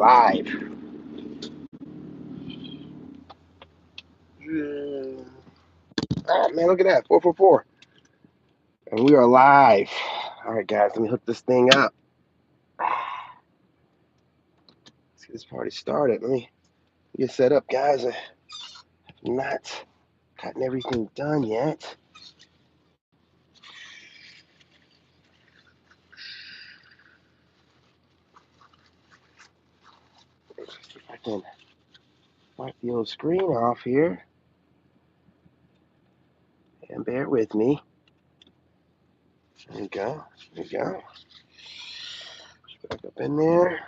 live. Oh man, look at that, 444. And we are live. All right, guys, let me hook this thing up. Let's get this party started. Let me get set up, guys. I have not gotten everything done yet. Let's see if I can wipe the old screen off here. And bear with me. There we go. There we go. Back up in there.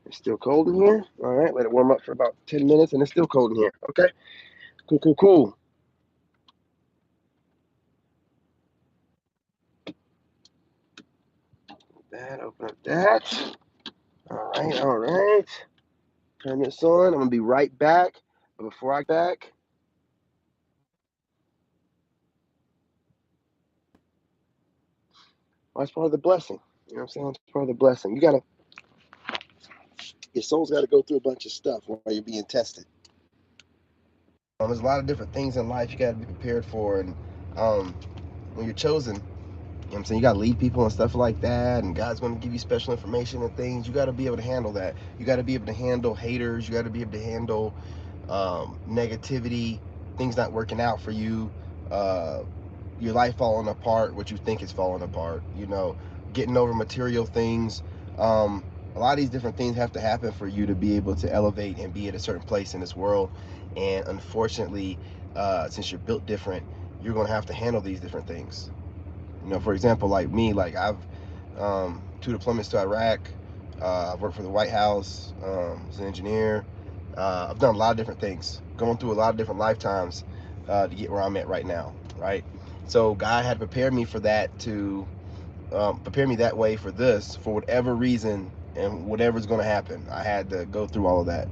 It's still cold in here. All right, let it warm up for about 10 minutes, and it's still cold in here. Okay. Cool, cool, cool. That, open up that. All right, all right. Turn this on. I'm going to be right back. But before I get back, well, that's part of the blessing. You know what I'm saying? It's part of the blessing. Your soul's got to go through a bunch of stuff while you're being tested. There's a lot of different things in life you got to be prepared for. And when you're chosen, you know what I'm saying, you got to lead people and stuff like that, and God's going to give you special information and things. You got to be able to handle that. You got to be able to handle haters. You got to be able to handle negativity, things not working out for you, your life falling apart, what you think is falling apart, you know, getting over material things. A lot of these different things have to happen for you to be able to elevate and be at a certain place in this world. And unfortunately, since you're built different, you're going to have to handle these different things. You know, for example, like me, like I've 2 deployments to Iraq. I've worked for the White House as an engineer. I've done a lot of different things, going through a lot of different lifetimes to get where I'm at right now, right? So God had prepared me for that, to prepare me that way for this, for whatever reason and whatever's going to happen. I had to go through all of that.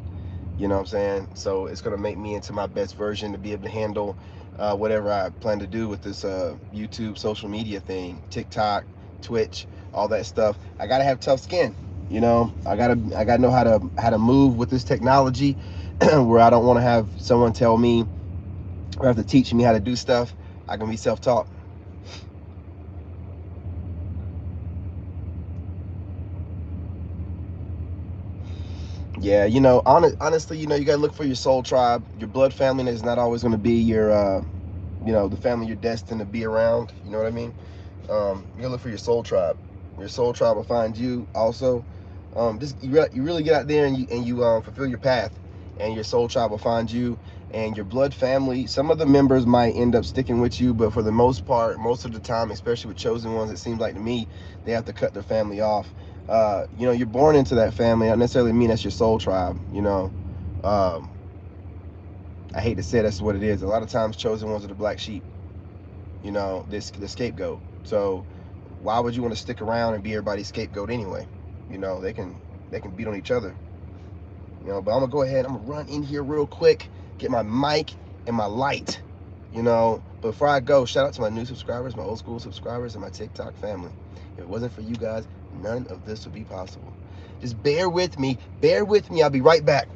You know what I'm saying? So it's going to make me into my best version to be able to handle whatever I plan to do with this YouTube social media thing, TikTok, Twitch, all that stuff. I got to have tough skin. You know, I gotta know how to move with this technology, where I don't want to have someone tell me or have to teach me how to do stuff. I can be self-taught. Yeah, you know, honestly, you know, you gotta look for your soul tribe. Your blood family is not always going to be your, you know, the family you're destined to be around. You know what I mean? You gotta look for your soul tribe. Your soul tribe will find you also. Just you really get out there and you fulfill your path, and your soul tribe will find you. And your blood family, some of the members might end up sticking with you, but for the most part, most of the time, especially with chosen ones, it seems like to me, they have to cut their family off. You know, you're born into that family. I don't necessarily mean that's your soul tribe. You know, I hate to say that's what it is. A lot of times, chosen ones are the black sheep. You know, the scapegoat. So why would you want to stick around and be everybody's scapegoat anyway? You know, they can beat on each other. You know, but I'm gonna go ahead, I'm gonna run in here real quick, get my mic and my light. You know, but before I go, shout out to my new subscribers, my old school subscribers, and my TikTok family. If it wasn't for you guys, none of this would be possible. Just bear with me, I'll be right back.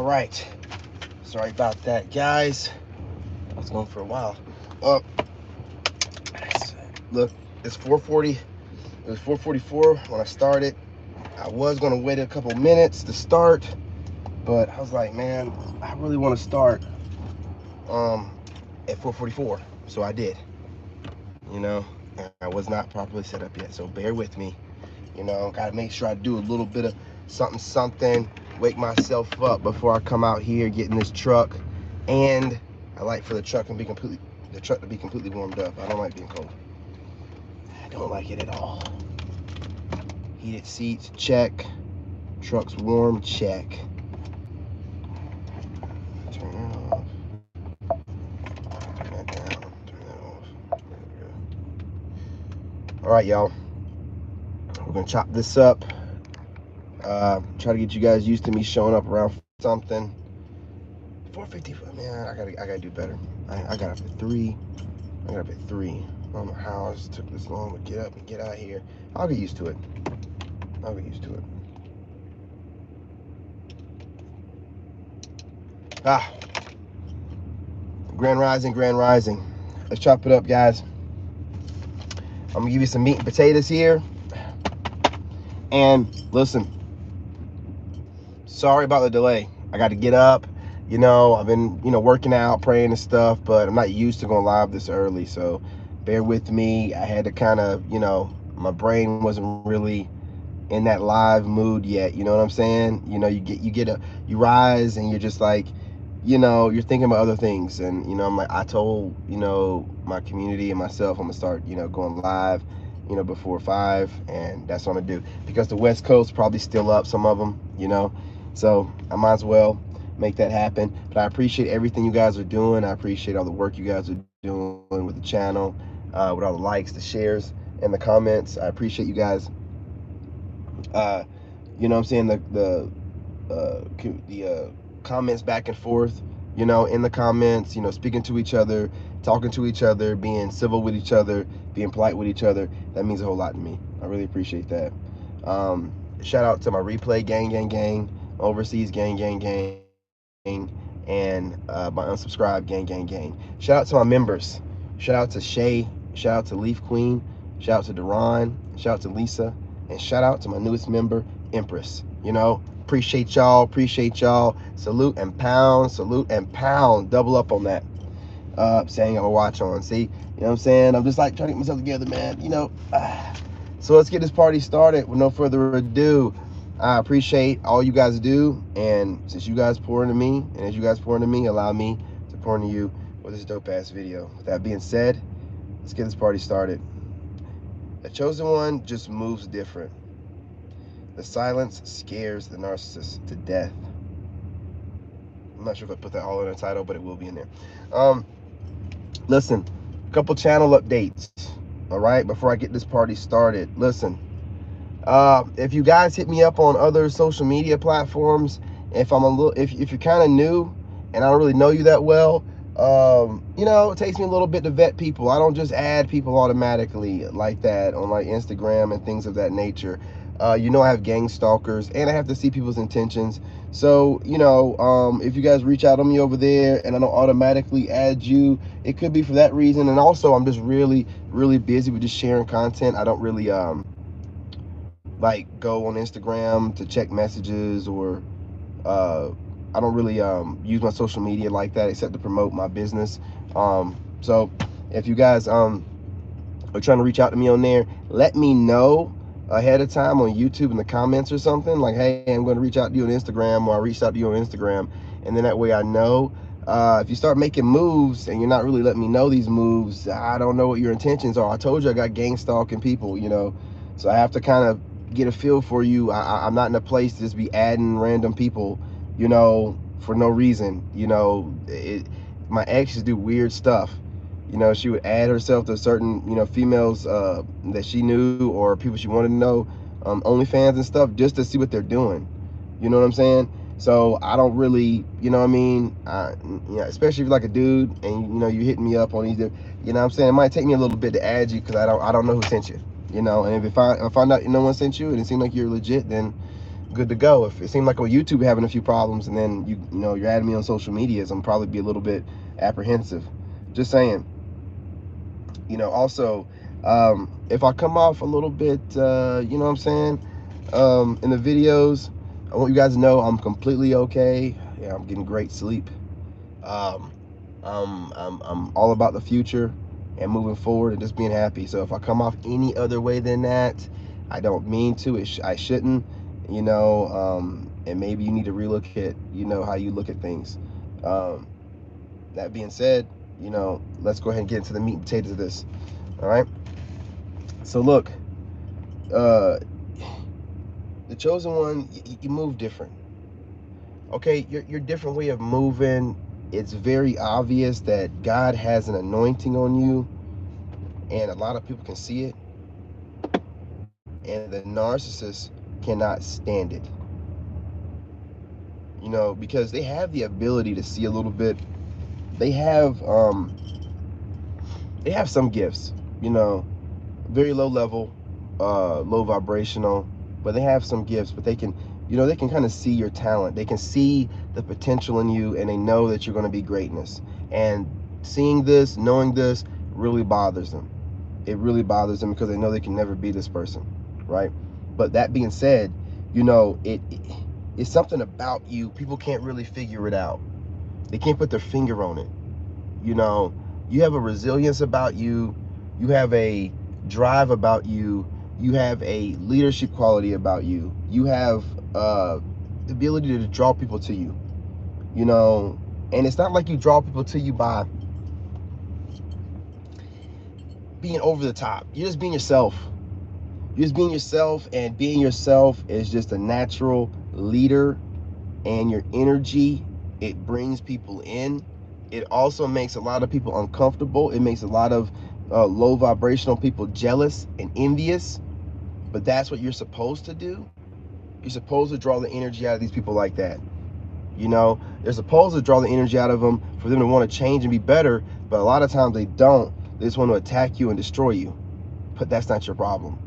right, sorry about that, guys. I was going for a while. Oh, look, it's 4:40. It was 4:44 when I started. I was gonna wait a couple minutes to start, but I was like, man, I really want to start at 4:44, so I did. You know, and I was not properly set up yet, so bear with me. You know, gotta make sure I do a little bit of something, wake myself up before I come out here, get in this truck. And I like for the truck to be completely warmed up. I don't like being cold. I don't like it at all. Heated seats, check. Truck's warm, check. Turn that off. Turn that down. Turn that off. There we go. All right, y'all. We're gonna chop this up. Try to get you guys used to me showing up around something. 4:50, man. I gotta do better. I got up at 3. I got up at 3. I don't know how it took this long to get up and get out of here. I'll get used to it. I'll get used to it. Grand Rising, Grand Rising. Let's chop it up, guys. I'm gonna give you some meat and potatoes here. And listen, sorry about the delay. I got to get up. You know, I've been, working out, praying and stuff, but I'm not used to going live this early. So bear with me. I had to kind of, my brain wasn't really in that live mood yet. You know what I'm saying? You rise and you're just like, you're thinking about other things. And, I'm like, I told, my community and myself, I'm gonna start, going live, before 5, and that's what I'm gonna do, because the West Coast probably still up, some of them, so I might as well make that happen. But I appreciate everything you guys are doing. I appreciate all the work you guys are doing with the channel, with all the likes, the shares, and the comments. I appreciate you guys. You know what I'm saying, the comments back and forth, in the comments, speaking to each other, talking to each other, being civil with each other, being polite with each other. That means a whole lot to me. I really appreciate that. Shout out to my replay gang, overseas gang, and my unsubscribed gang. Shout out to my members. Shout out to Shay. Shout out to Leaf Queen. Shout out to Deron. Shout out to Lisa. And shout out to my newest member, Empress. Appreciate y'all. Salute and pound. Double up on that. Saying I'm a watch on. See, you know what I'm saying? I'm just like trying to get myself together, man. So let's get this party started with no further ado. I appreciate all you guys do, and since you guys pour into me, and as you guys pour into me, allow me to pour into you with this dope ass video. With that being said, let's get this party started. The chosen one just moves different. The silence scares the narcissist to death. I'm not sure if I put that all in the title, but it will be in there. Listen, a couple channel updates. All right, before I get this party started, listen. If you guys hit me up on other social media platforms, if you're kind of new and I don't really know you that well, it takes me a little bit to vet people. I don't just add people automatically like that on like Instagram and things of that nature. I have gang stalkers and I have to see people's intentions. So, if you guys reach out on me over there and I don't automatically add you, it could be for that reason. And also, I'm just really, really busy with just sharing content. I don't really, like go on Instagram to check messages, or I don't really use my social media like that except to promote my business. So if you guys are trying to reach out to me on there, let me know ahead of time on YouTube in the comments or something, like, hey, I'm going to reach out to you on Instagram, or I reached out to you on Instagram, and then that way I know. If you start making moves and you're not really letting me know these moves, I don't know what your intentions are. I told you I got gang stalking people, so I have to kind of get a feel for you. I'm not in a place to just be adding random people, for no reason. My exes do weird stuff. She would add herself to certain, females that she knew, or people she wanted to know, OnlyFans and stuff, just to see what they're doing. You know what I'm saying? So I don't really, especially if you're like a dude and you hitting me up on these, what I'm saying, it might take me a little bit to add you, because I don't know who sent you. And if I find out no one sent you and it seemed like you're legit, then good to go. If it seemed like on YouTube having a few problems, and then you know you're adding me on social medias, I'm probably be a little bit apprehensive. Just saying. You know, also, if I come off a little bit, you know what I'm saying, in the videos, I want you guys to know I'm completely okay. Yeah, I'm getting great sleep. Um, I'm all about the future and moving forward and just being happy. So if I come off any other way than that, I don't mean to. I shouldn't. You know, and maybe you need to relook at, you know, how you look at things. Um, that being said, you know, let's go ahead and get into the meat and potatoes of this. All right. So look, uh, the chosen one, you move different. Okay, your different way of moving. It's very obvious that God has an anointing on you, and a lot of people can see it, and the narcissist cannot stand it. You know, because they have the ability to see a little bit. They have some gifts, you know, very low level, low vibrational, but they have some gifts. But they can, you know, they can kind of see your talent. They can see the potential in you, and they know that you're going to be greatness. And seeing this, knowing this, really bothers them. It really bothers them because they know they can never be this person, right? But that being said, you know, it's something about you. People can't really figure it out. They can't put their finger on it. You know, you have a resilience about you. You have a drive about you. You have a leadership quality about you. You have the ability to draw people to you. You know, and it's not like you draw people to you by being over the top. You're just being yourself. You're just being yourself, and being yourself is just a natural leader. And your energy, it brings people in. It also makes a lot of people uncomfortable. It makes a lot of low vibrational people jealous and envious. But that's what you're supposed to do. You're supposed to draw the energy out of these people like that. You know, they're supposed to draw the energy out of them for them to want to change and be better. But a lot of times they don't. They just want to attack you and destroy you. But that's not your problem.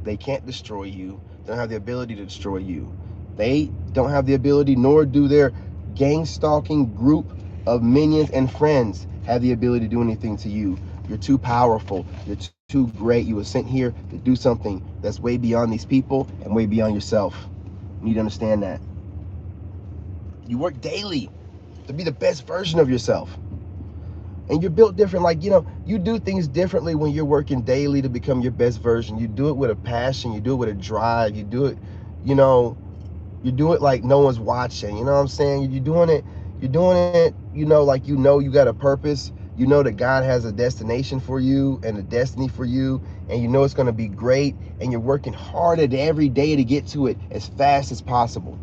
They can't destroy you. They don't have the ability to destroy you. They don't have the ability, nor do their gang stalking group of minions and friends have the ability to do anything to you. You're too powerful. You're too great. You were sent here to do something that's way beyond these people and way beyond yourself. You need to understand that. You work daily to be the best version of yourself. And you're built different. Like, you know, you do things differently when you're working daily to become your best version. You do it with a passion. You do it with a drive. You do it, you know, you do it like no one's watching. You know what I'm saying? You're doing it, you know you got a purpose. You know that God has a destination for you and a destiny for you. And you know it's going to be great. And you're working hard at every day to get to it as fast as possible.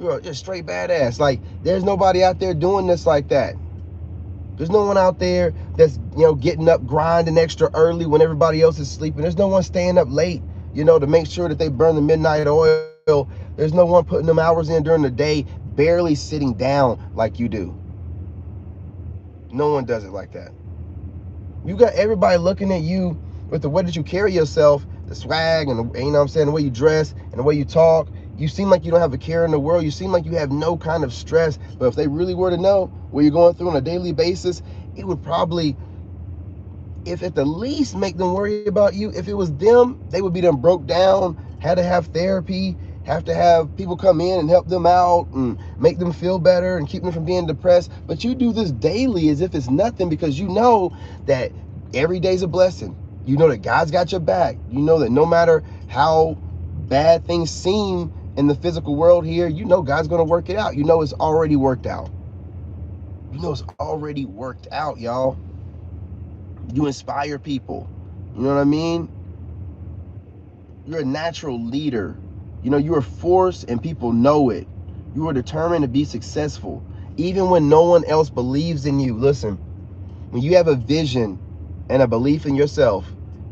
You're straight badass. Like, there's nobody out there doing this like that. There's no one out there that's, you know, getting up, grinding extra early when everybody else is sleeping. There's no one staying up late, you know, to make sure that they burn the midnight oil. There's no one putting them hours in during the day, barely sitting down like you do. No one does it like that. You got everybody looking at you with the way that you carry yourself, the swag, and you know what I'm saying, the way you dress and the way you talk. You seem like you don't have a care in the world. You seem like you have no kind of stress. But if they really were to know what you're going through on a daily basis, it would probably, if at the least, make them worry about you. If it was them, they would be them broke down, had to have therapy, have to have people come in and help them out and make them feel better and keep them from being depressed. But you do this daily as if it's nothing, because you know that every day's a blessing. You know that God's got your back. You know that no matter how bad things seem in the physical world here, you know God's going to work it out. You know it's already worked out. You know it's already worked out, y'all. You inspire people. You know what I mean? You're a natural leader. You know, you're a force and people know it. You are determined to be successful, even when no one else believes in you. Listen, when you have a vision and a belief in yourself,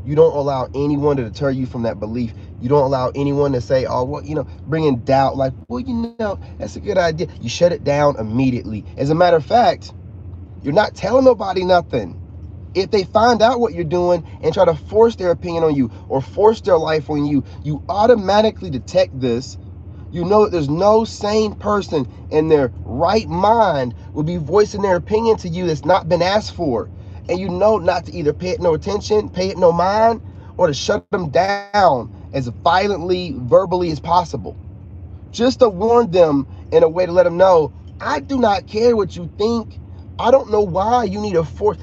you don't allow anyone to deter you from that belief. You don't allow anyone to say, oh, well, you know, bring in doubt, like, well, you know, that's a good idea. You shut it down immediately. As a matter of fact, you're not telling nobody nothing. If they find out what you're doing and try to force their opinion on you or force their life on you, you automatically detect this. You know that there's no sane person in their right mind would be voicing their opinion to you that's not been asked for. And you know not to either pay it no attention, pay it no mind, or to shut them down as violently, verbally as possible. Just to warn them in a way to let them know, I do not care what you think. I don't know why you need to force.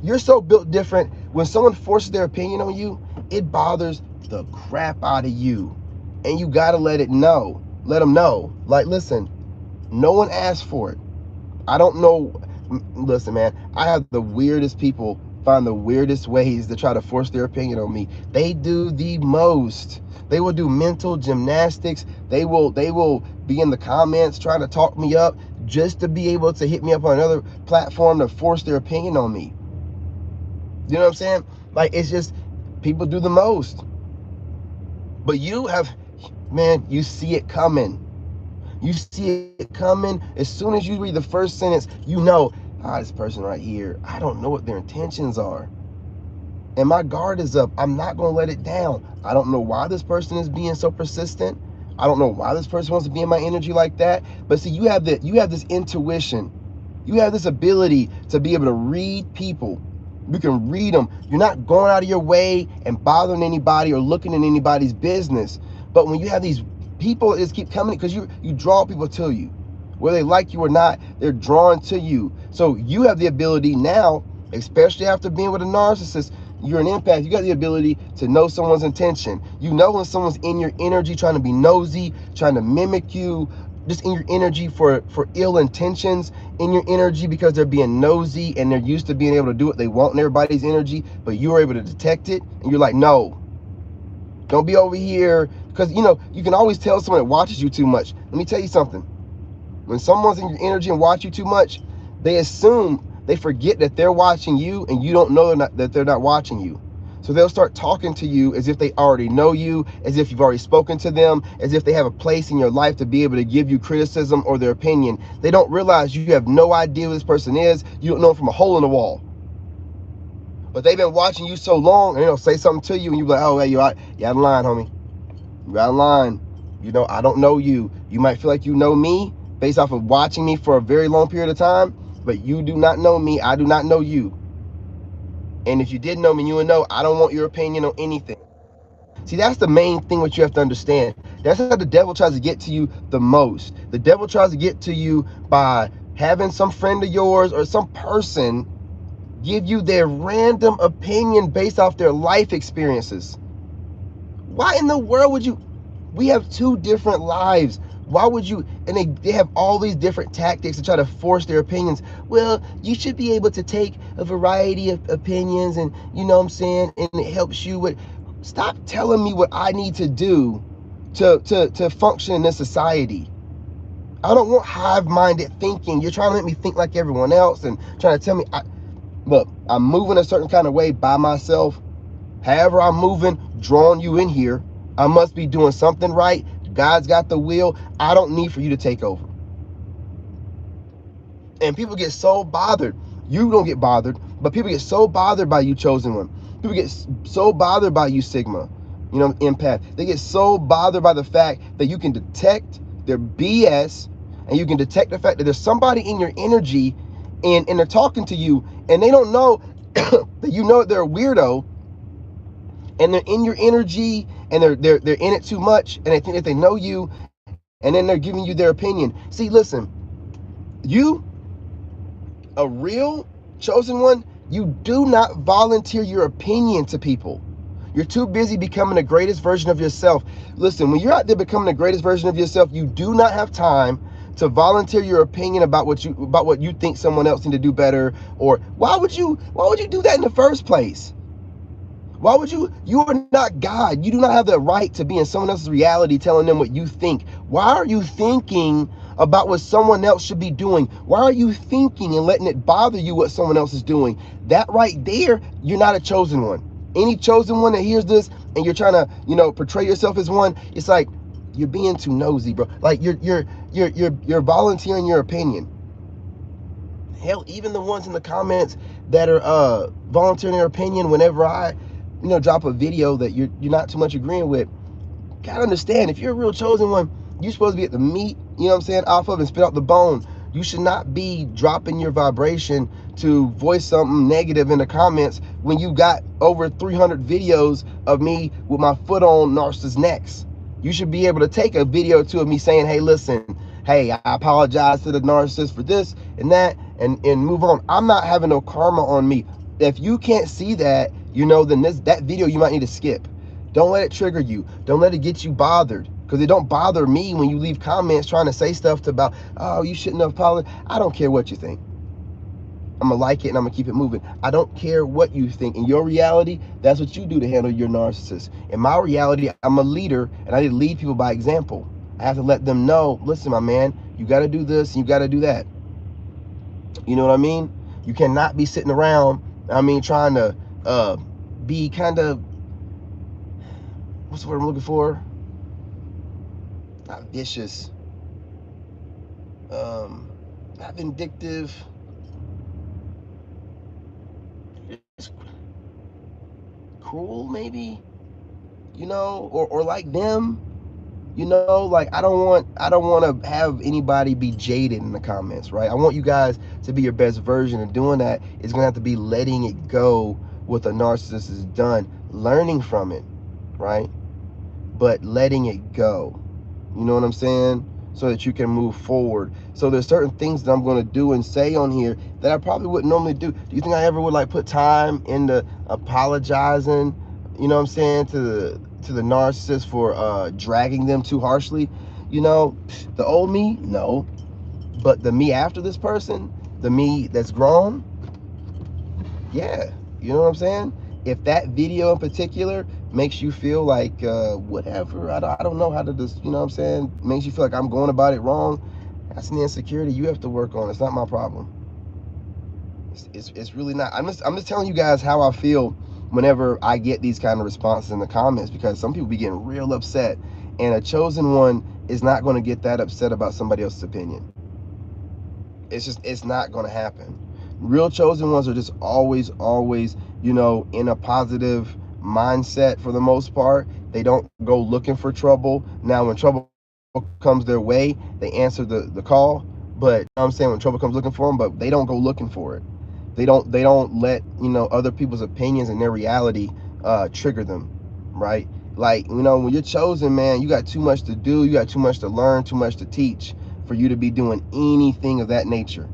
You're so built different. When someone forces their opinion on you, it bothers the crap out of you. And you got to let them know. Like, listen, no one asked for it. I don't know. Listen, man, I have the weirdest people find the weirdest ways to try to force their opinion on me. They do the most. They will do mental gymnastics. They will be in the comments trying to talk me up just to be able to hit me up on another platform to force their opinion on me. You know what I'm saying? Like, it's just, people do the most. But you have, man, you see it coming. You see it coming. As soon as you read the first sentence, you know, this person right here, I don't know what their intentions are. And my guard is up. I'm not going to let it down. I don't know why this person is being so persistent. I don't know why this person wants to be in my energy like that. But see, you have this intuition. You have this ability to be able to read people. You can read them. You're not going out of your way and bothering anybody or looking in anybody's business. But when you have these people that just keep coming, because you draw people to you. Whether they like you or not, they're drawn to you. So you have the ability now, especially after being with a narcissist, you're an empath. You got the ability to know someone's intention. You know when someone's in your energy trying to be nosy, trying to mimic you, just in your energy for ill intentions, in your energy because they're being nosy and they're used to being able to do what they want in everybody's energy, but you're able to detect it and you're like, no, don't be over here. Because, you can always tell someone that watches you too much. Let me tell you something. When someone's in your energy and watch you too much, they forget that they're watching you and you don't know that they're not watching you. So they'll start talking to you as if they already know you, as if you've already spoken to them, as if they have a place in your life to be able to give you criticism or their opinion. They don't realize you have no idea who this person is. You don't know them from a hole in the wall. But they've been watching you so long, and they'll say something to you, and you're like, oh, hey, you're out of line, homie. You're out of line. I don't know you. You might feel like you know me based off of watching me for a very long period of time, but you do not know me. I do not know you. And if you did know me, you would know I don't want your opinion on anything. See, that's the main thing what you have to understand. That's how the devil tries to get to you the most. The devil tries to get to you by having some friend of yours or some person give you their random opinion based off their life experiences. Why in the world would you? We have two different lives. Why would you? And they have all these different tactics to try to force their opinions. Well, you should be able to take a variety of opinions, and you know what I'm saying, and it helps you with. Stop telling me what I need to do to function in this society. I don't want hive-minded thinking. You're trying to make me think like everyone else and trying to tell me, look, I'm moving a certain kind of way by myself. However I'm moving, drawing you in here, I must be doing something right. God's got the will. I don't need for you to take over. And people get so bothered. You don't get bothered, but people get so bothered by you, chosen one. People get so bothered by you, Sigma, empath. They get so bothered by the fact that you can detect their BS and you can detect the fact that there's somebody in your energy and they're talking to you and they don't know that they're a weirdo and they're in your energy and they're in it too much and they think that they know you and then they're giving you their opinion. See, listen, you, a real chosen one, you do not volunteer your opinion to people. You're too busy becoming the greatest version of yourself. Listen, when you're out there becoming the greatest version of yourself, you do not have time to volunteer your opinion about what you think someone else need to do better. Or why would you do that in the first place? Why would you are not God. You do not have the right to be in someone else's reality telling them what you think. Why are you thinking about what someone else should be doing? Why are you thinking and letting it bother you what someone else is doing? That right there, you're not a chosen one. Any chosen one that hears this and you're trying to, portray yourself as one, it's like you're being too nosy, bro. Like you're volunteering your opinion. Hell, even the ones in the comments that are volunteering their opinion whenever I, drop a video that you're not too much agreeing with. Gotta understand, if you're a real chosen one, you're supposed to be at the meat, off of and spit out the bone. You should not be dropping your vibration to voice something negative in the comments when you got over 300 videos of me with my foot on Narcissist's necks. You should be able to take a video or two of me saying, hey, listen, hey, I apologize to the narcissist for this and that, and move on. I'm not having no karma on me. If you can't see that, then that video you might need to skip. Don't let it trigger you. Don't let it get you bothered, because it don't bother me when you leave comments trying to say stuff about, oh, you shouldn't have apologized. I don't care what you think. I'm going to like it and I'm going to keep it moving. I don't care what you think. In your reality, that's what you do to handle your narcissist. In my reality, I'm a leader, and I need to lead people by example. I have to let them know, listen, my man, you got to do this and you got to do that. You know what I mean? You cannot be sitting around, trying to be kind of, what's the word I'm looking for? Not vicious. Not vindictive. It's cruel, maybe? Or like them. Like I don't want to have anybody be jaded in the comments, right? I want you guys to be your best version, and doing that is gonna have to be letting it go what the narcissist has done, learning from it, right? But letting it go. You know what I'm saying? So that you can move forward. So there's certain things that I'm going to do and say on here that I probably wouldn't normally do. Do you think I ever would like put time into apologizing, to the narcissist for dragging them too harshly? The old me, no. But the me after this person, the me that's grown, yeah. You know what I'm saying? If that video in particular makes you feel like whatever, I don't know how to just, makes you feel like I'm going about it wrong, that's an insecurity you have to work on. It's not my problem. It's really not. I'm just telling you guys how I feel whenever I get these kind of responses in the comments, because some people be getting real upset, and a chosen one is not going to get that upset about somebody else's opinion. It's not going to happen. Real chosen ones are just always, in a positive mindset for the most part. They don't go looking for trouble. Now, when trouble comes their way, they answer the call. But I'm saying, when trouble comes looking for them, but they don't go looking for it. They don't let other people's opinions and their reality trigger them, right? Like, when you're chosen, man, you got too much to do. You got too much to learn, too much to teach for you to be doing anything of that nature.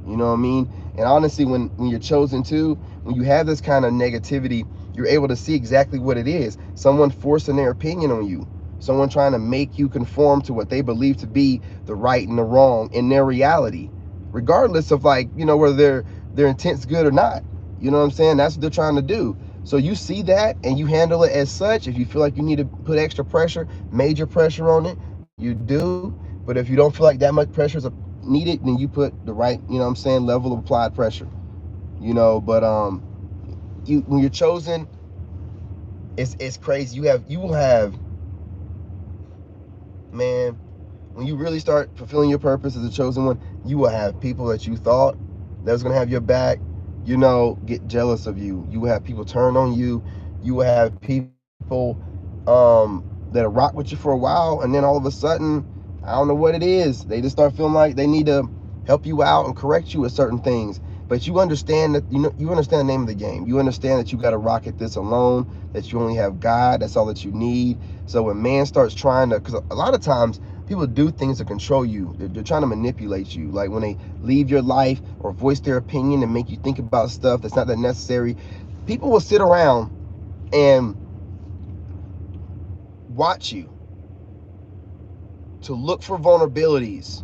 You know what I mean? And honestly, when you're chosen too, when you have this kind of negativity, you're able to see exactly what it is. Someone forcing their opinion on you. Someone trying to make you conform to what they believe to be the right and the wrong in their reality, regardless of whether their intent's good or not. You know what I'm saying? That's what they're trying to do. So you see that and you handle it as such. If you feel like you need to put extra pressure, major pressure on it, you do. But if you don't feel like that much pressure is needed, then you put the right, level of applied pressure. But when you're chosen, it's crazy. You will have, man, when you really start fulfilling your purpose as a chosen one, you will have people that you thought that was gonna have your back, get jealous of you. You will have people turn on you. You will have people that'll rock with you for a while, and then all of a sudden, I don't know what it is, they just start feeling like they need to help you out and correct you with certain things. But you understand that, you understand the name of the game. You understand that you got to rock at this alone, that you only have God, that's all that you need. So when man starts trying to, because a lot of times people do things to control you. They're trying to manipulate you. Like when they leave your life or voice their opinion and make you think about stuff that's not that necessary, people will sit around and watch you to look for vulnerabilities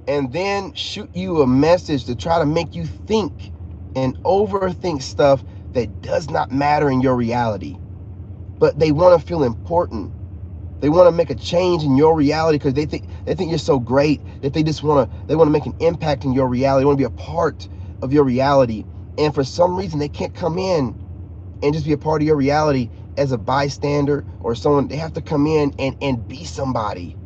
and then shoot you a message to try to make you think and overthink stuff that does not matter in your reality. But they want to feel important. They want to make a change in your reality because they think you're so great that they want to make an impact in your reality. They want to be a part of your reality. And for some reason they can't come in and just be a part of your reality as a bystander or someone. They have to come in and be somebody.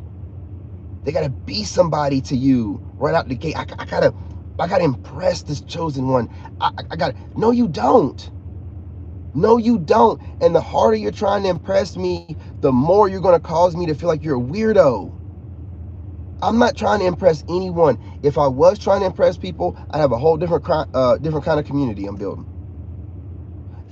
They gotta be somebody to you right out the gate. I gotta I gotta impress this chosen one. I got, no, you don't. No, you don't. And the harder you're trying to impress me, the more you're gonna cause me to feel like you're a weirdo. I'm not trying to impress anyone. If I was trying to impress people, I'd have a whole different kind of community I'm building.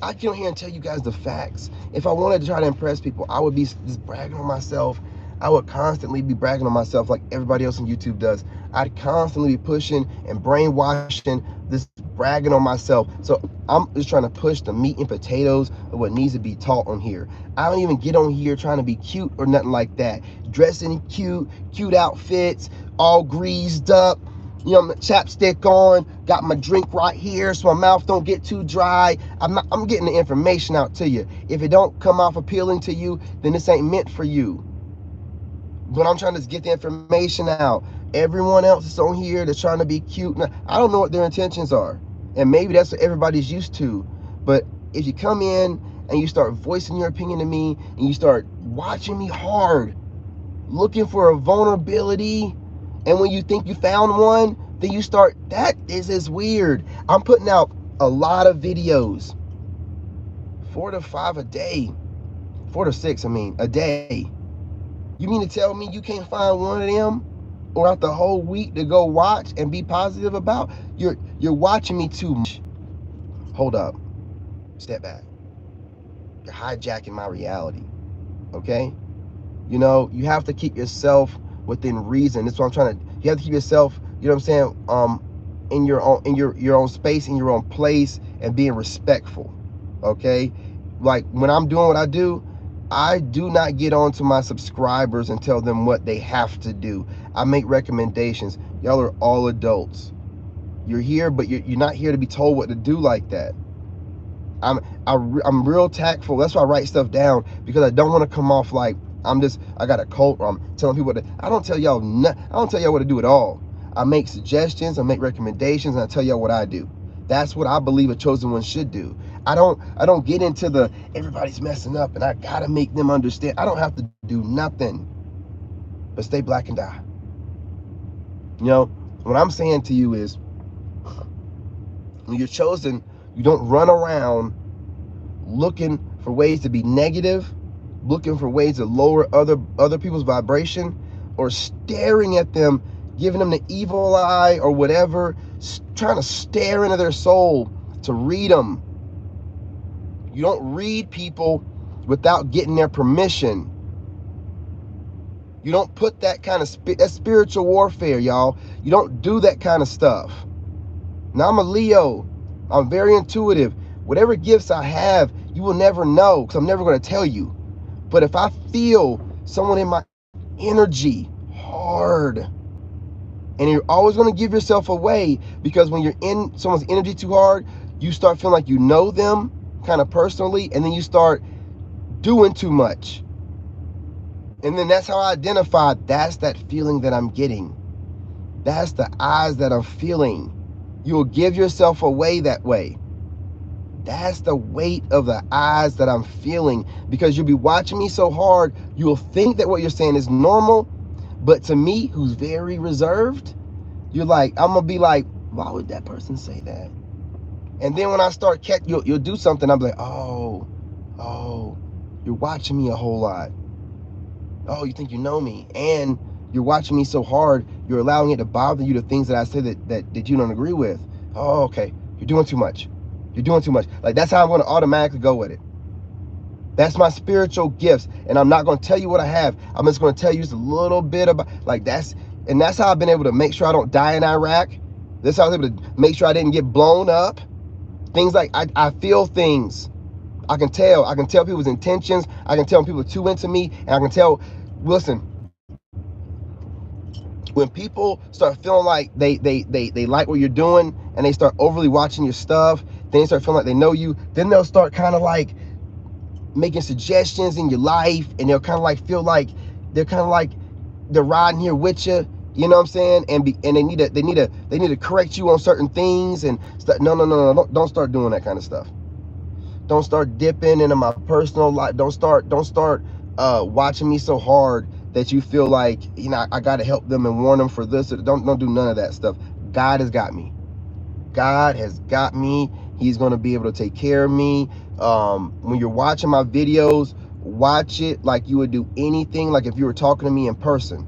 I get on here and tell you guys the facts. If I wanted to try to impress people, I would be just bragging on myself. I would constantly be bragging on myself like everybody else on YouTube does. I'd constantly be pushing and brainwashing, this bragging on myself. So I'm just trying to push the meat and potatoes of what needs to be taught on here. I don't even get on here trying to be cute or nothing like that. Dressing cute outfits, all greased up, you know, chapstick on, got my drink right here so my mouth don't get too dry. I'm getting the information out to you. If it don't come off appealing to you, then this ain't meant for you. But I'm trying to get the information out. Everyone else is on here that's trying to be cute. Now, I don't know what their intentions are. And maybe that's what everybody's used to. But if you come in and you start voicing your opinion to me and you start watching me hard, looking for a vulnerability, and when you think you found one, then you start, that is weird. I'm putting out a lot of videos, 4 to 5 a day, 4 to 6, a day. You mean to tell me you can't find one of them or out the whole week to go watch and be positive about? You're watching me too much. Hold up. Step back. You're hijacking my reality. Okay? You know, you have to keep yourself within reason. That's what I'm trying to, you have to keep yourself, you know what I'm saying, in your own space, in your own place, and being respectful. Okay? Like when I'm doing what I do not get on to my subscribers and tell them what they have to do. I make recommendations. Y'all are all adults. You're here, but you're not here to be told what to do like that. I'm real tactful. That's why I write stuff down, because I don't want to come off like I got a cult, or I'm telling people I don't tell y'all what to do at all. I make suggestions, I make recommendations, and I tell y'all what I do. That's what I believe a chosen one should do. I don't get into the everybody's messing up and I gotta make them understand. I don't have to do nothing but stay black and die. You know, what I'm saying to you is, when you're chosen, you don't run around looking for ways to be negative, looking for ways to lower other people's vibration, or staring at them, giving them the evil eye or whatever, trying to stare into their soul to read them. You don't read people without getting their permission. You don't put that kind of that's spiritual warfare, y'all. You don't do that kind of stuff. Now, I'm a Leo. I'm very intuitive. Whatever gifts I have, you will never know, because I'm never going to tell you. But if I feel someone in my energy hard, and you're always going to give yourself away, because when you're in someone's energy too hard, you start feeling like you know them kind of personally, and then you start doing too much. And then that's how I identify, that's that feeling that I'm getting. That's the eyes that I'm feeling. You'll give yourself away that way. That's the weight of the eyes that I'm feeling, because you'll be watching me so hard, you'll think that what you're saying is normal, but to me, who's very reserved, you're like, I'm gonna be like, why would that person say that? And then when I start you'll do something, I'm like, oh, you're watching me a whole lot. Oh, you think you know me, and you're watching me so hard, you're allowing it to bother you, the things that I say that you don't agree with. Oh, okay, you're doing too much. You're doing too much. Like, that's how I'm going to automatically go with it. That's my spiritual gifts, and I'm not going to tell you what I have. I'm just going to tell you just a little bit about, like, that's how I've been able to make sure I don't die in Iraq. That's how I was able to make sure I didn't get blown up. Things like, I feel things. I can tell people's intentions. I can tell when people are too into me, and I can tell, listen, when people start feeling like they like what you're doing, and they start overly watching your stuff, then they start feeling like they know you, then they'll start kind of like making suggestions in your life, and they'll kind of like feel like they're riding here with you. You know what I'm saying? And they need to correct you on certain things and stuff. No, don't start doing that kind of stuff. Don't start dipping into my personal life. Don't start watching me so hard that you feel like, you know, I got to help them and warn them for this. Don't do none of that stuff. God has got me. God has got me. He's going to be able to take care of me. When you're watching my videos, watch it like you would do anything, like if you were talking to me in person.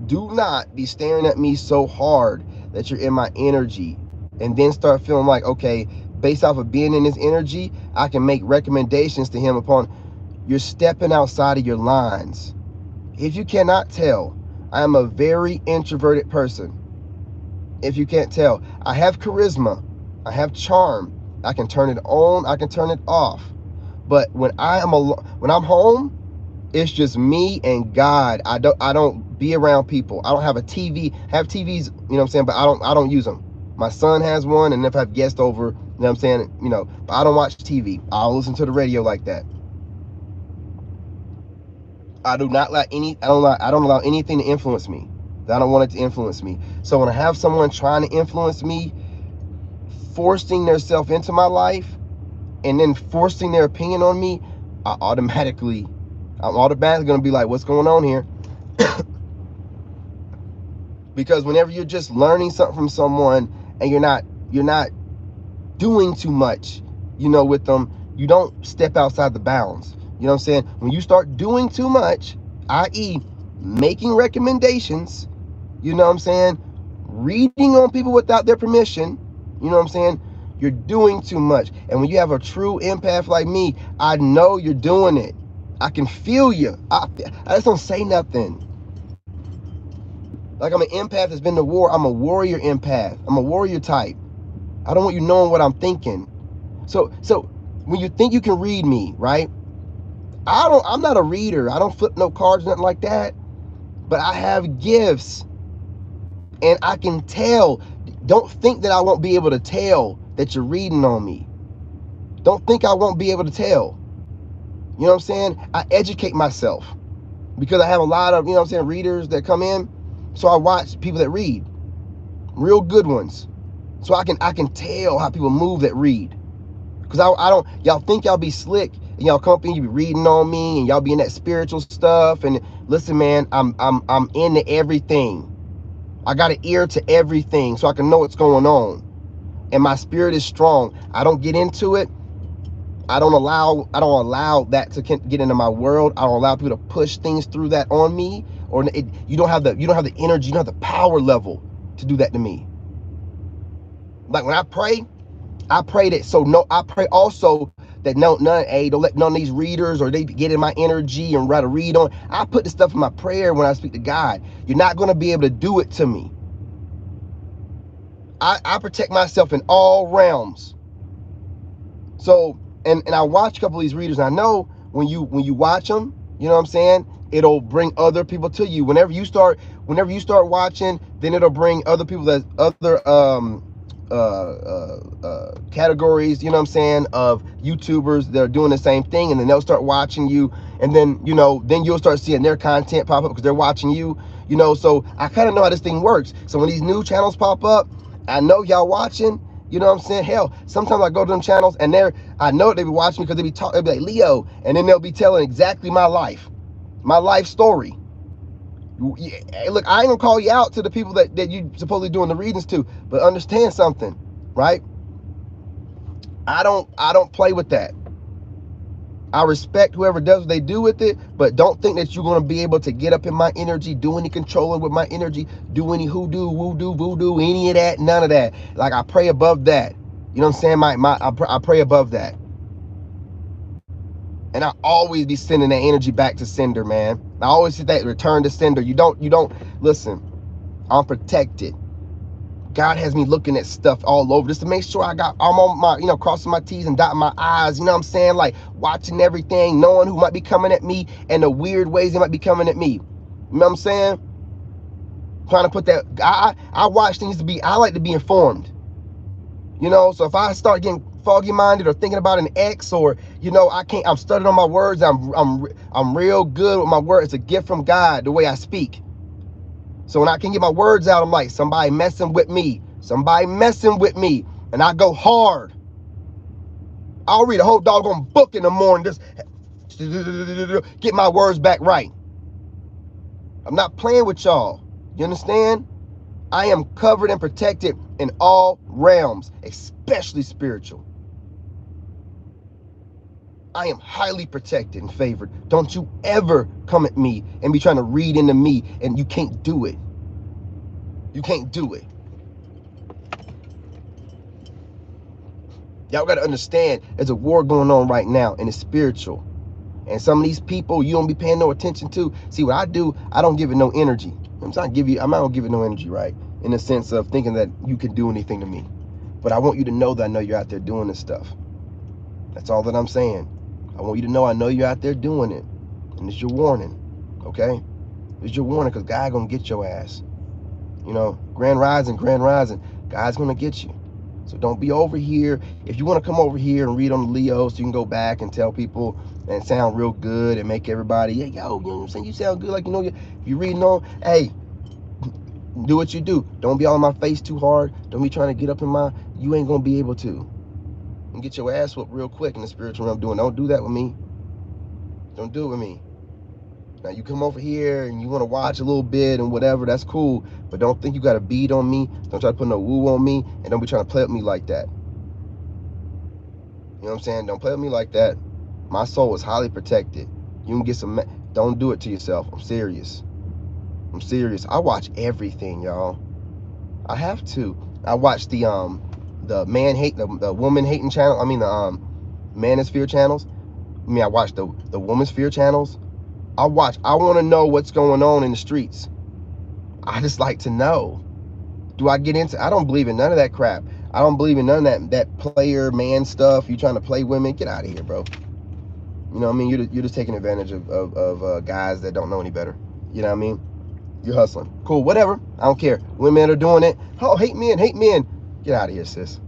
Do not be staring at me so hard that you're in my energy and then start feeling like, okay, based off of being in his energy, I can make recommendations to him upon. You're stepping outside of your lines. If you cannot tell, I am a very introverted person. If you can't tell, I have charisma, I have charm. I can turn it on, I can turn it off. But when when I'm home, it's just me and God. I don't be around people. I don't have a TV. I have TVs, you know what I'm saying, but I don't use them. My son has one, and if I have guests over, you know what I'm saying, but I don't watch TV. I'll listen to the radio like that. I don't allow anything to influence me. I don't want it to influence me. So when I have someone trying to influence me, forcing themselves into my life, and then forcing their opinion on me, I'm automatically going to be like, what's going on here? Because whenever you're just learning something from someone and you're not doing too much, with them, you don't step outside the bounds. You know what I'm saying? When you start doing too much, i.e., making recommendations, you know what I'm saying, reading on people without their permission, you know what I'm saying, you're doing too much. And when you have a true empath like me, I know you're doing it. I can feel you. I just don't say nothing. Like, I'm an empath that's been to war. I'm a warrior empath. I'm a warrior type. I don't want you knowing what I'm thinking. So when you think you can read me, right? I'm not a reader. I don't flip no cards, nothing like that. But I have gifts. And I can tell. Don't think that I won't be able to tell that you're reading on me. Don't think I won't be able to tell. You know what I'm saying? I educate myself because I have a lot of, readers that come in. So I watch people that read, real good ones. So I can tell how people move that read. Because I don't, y'all think y'all be slick and y'all come up and you be reading on me and y'all be in that spiritual stuff. And listen, man, I'm into everything. I got an ear to everything so I can know what's going on. And my spirit is strong. I don't get into it. I don't allow that to get into my world. I don't allow people to push things through that on me. You don't have the energy, you don't have the power level to do that to me. Like when I pray that I pray also that don't let none of these readers or they get in my energy and try to read on. I put the stuff in my prayer when I speak to God. You're not going to be able to do it to me. I protect myself in all realms. So, and I watch a couple of these readers, and I know when you watch them, you know what I'm saying, it'll bring other people to you. Whenever you start watching, then it'll bring other people, that other categories, you know what I'm saying, of YouTubers that are doing the same thing, and then they'll start watching you, and then then you'll start seeing their content pop up because they're watching you, so I kind of know how this thing works. So when these new channels pop up, I know y'all watching, you know what I'm saying. Hell, sometimes I go to them channels and I know they be watching me because they'll be like, Leo, and then they'll be telling exactly my life story. Look, I ain't gonna call you out to the people that you supposedly doing the readings to, but understand something, right? I don't play with that. I respect whoever does what they do with it, but don't think that you're gonna be able to get up in my energy, do any controlling with my energy, do any hoodoo, voodoo, any of that, none of that. Like, I pray above that. You know what I'm saying? I pray above that. And I always be sending that energy back to sender, man. I always see that return to sender. You don't listen. I'm protected. God has me looking at stuff all over just to make sure I'm on my, crossing my T's and dotting my I's, you know what I'm saying? Like, watching everything, knowing who might be coming at me and the weird ways they might be coming at me. You know what I'm saying? Trying to put that, I watch things I like to be informed. So if I start getting foggy minded or thinking about an ex, or I'm studying on my words, I'm real good with my words. It's a gift from God, the way I speak. So when I can get my words out, I'm like, somebody messing with me, and I go hard. I'll read a whole doggone book in the morning, just get my words back right. I'm not playing with y'all. You understand? I am covered and protected in all realms, especially spiritual. I am highly protected and favored. Don't you ever come at me and be trying to read into me, and you can't do it. You can't do it. Y'all got to understand there's a war going on right now, and it's spiritual. And some of these people you don't be paying no attention to. See, what I do, I don't give it no energy. I'm not gonna give it no energy, right? In the sense of thinking that you can do anything to me. But I want you to know that I know you're out there doing this stuff. That's all that I'm saying. I want you to know I know you're out there doing it. And it's your warning, okay? It's your warning, because God gonna get your ass. You know, grand rising, God's gonna get you. So don't be over here. If you want to come over here and read on the Leo, so you can go back and tell people and sound real good and make everybody, yeah, yo, you know what I'm saying? You sound good, like, you know, if you're reading on, hey, do what you do. Don't be all in my face too hard. Don't be trying to get up in my, you ain't gonna be able to. And get your ass whooped real quick in the spiritual realm doing. Don't do that with me. Don't do it with me. Now you come over here and you want to watch a little bit and whatever, that's cool. But don't think you got a bead on me. Don't try to put no woo on me, and don't be trying to play with me like that. You know what I'm saying? Don't play with me like that. My soul is highly protected. You can get some, don't do it to yourself. I'm serious. I'm serious. I watch everything, y'all. I have to. I watch the man hate, the woman hating channel. I mean the manosphere channels. I mean, I watch the womansphere channels. I want to know what's going on in the streets. I just like to know. Do I get into, I don't believe in none of that crap. I don't believe in none of that player man stuff. You trying to play women, get out of here, bro. You know what I mean? You're just taking advantage of guys that don't know any better. You know what I mean? You're hustling. Cool, whatever. I don't care. Women are doing it. Oh, hate men. Get out of here, sis.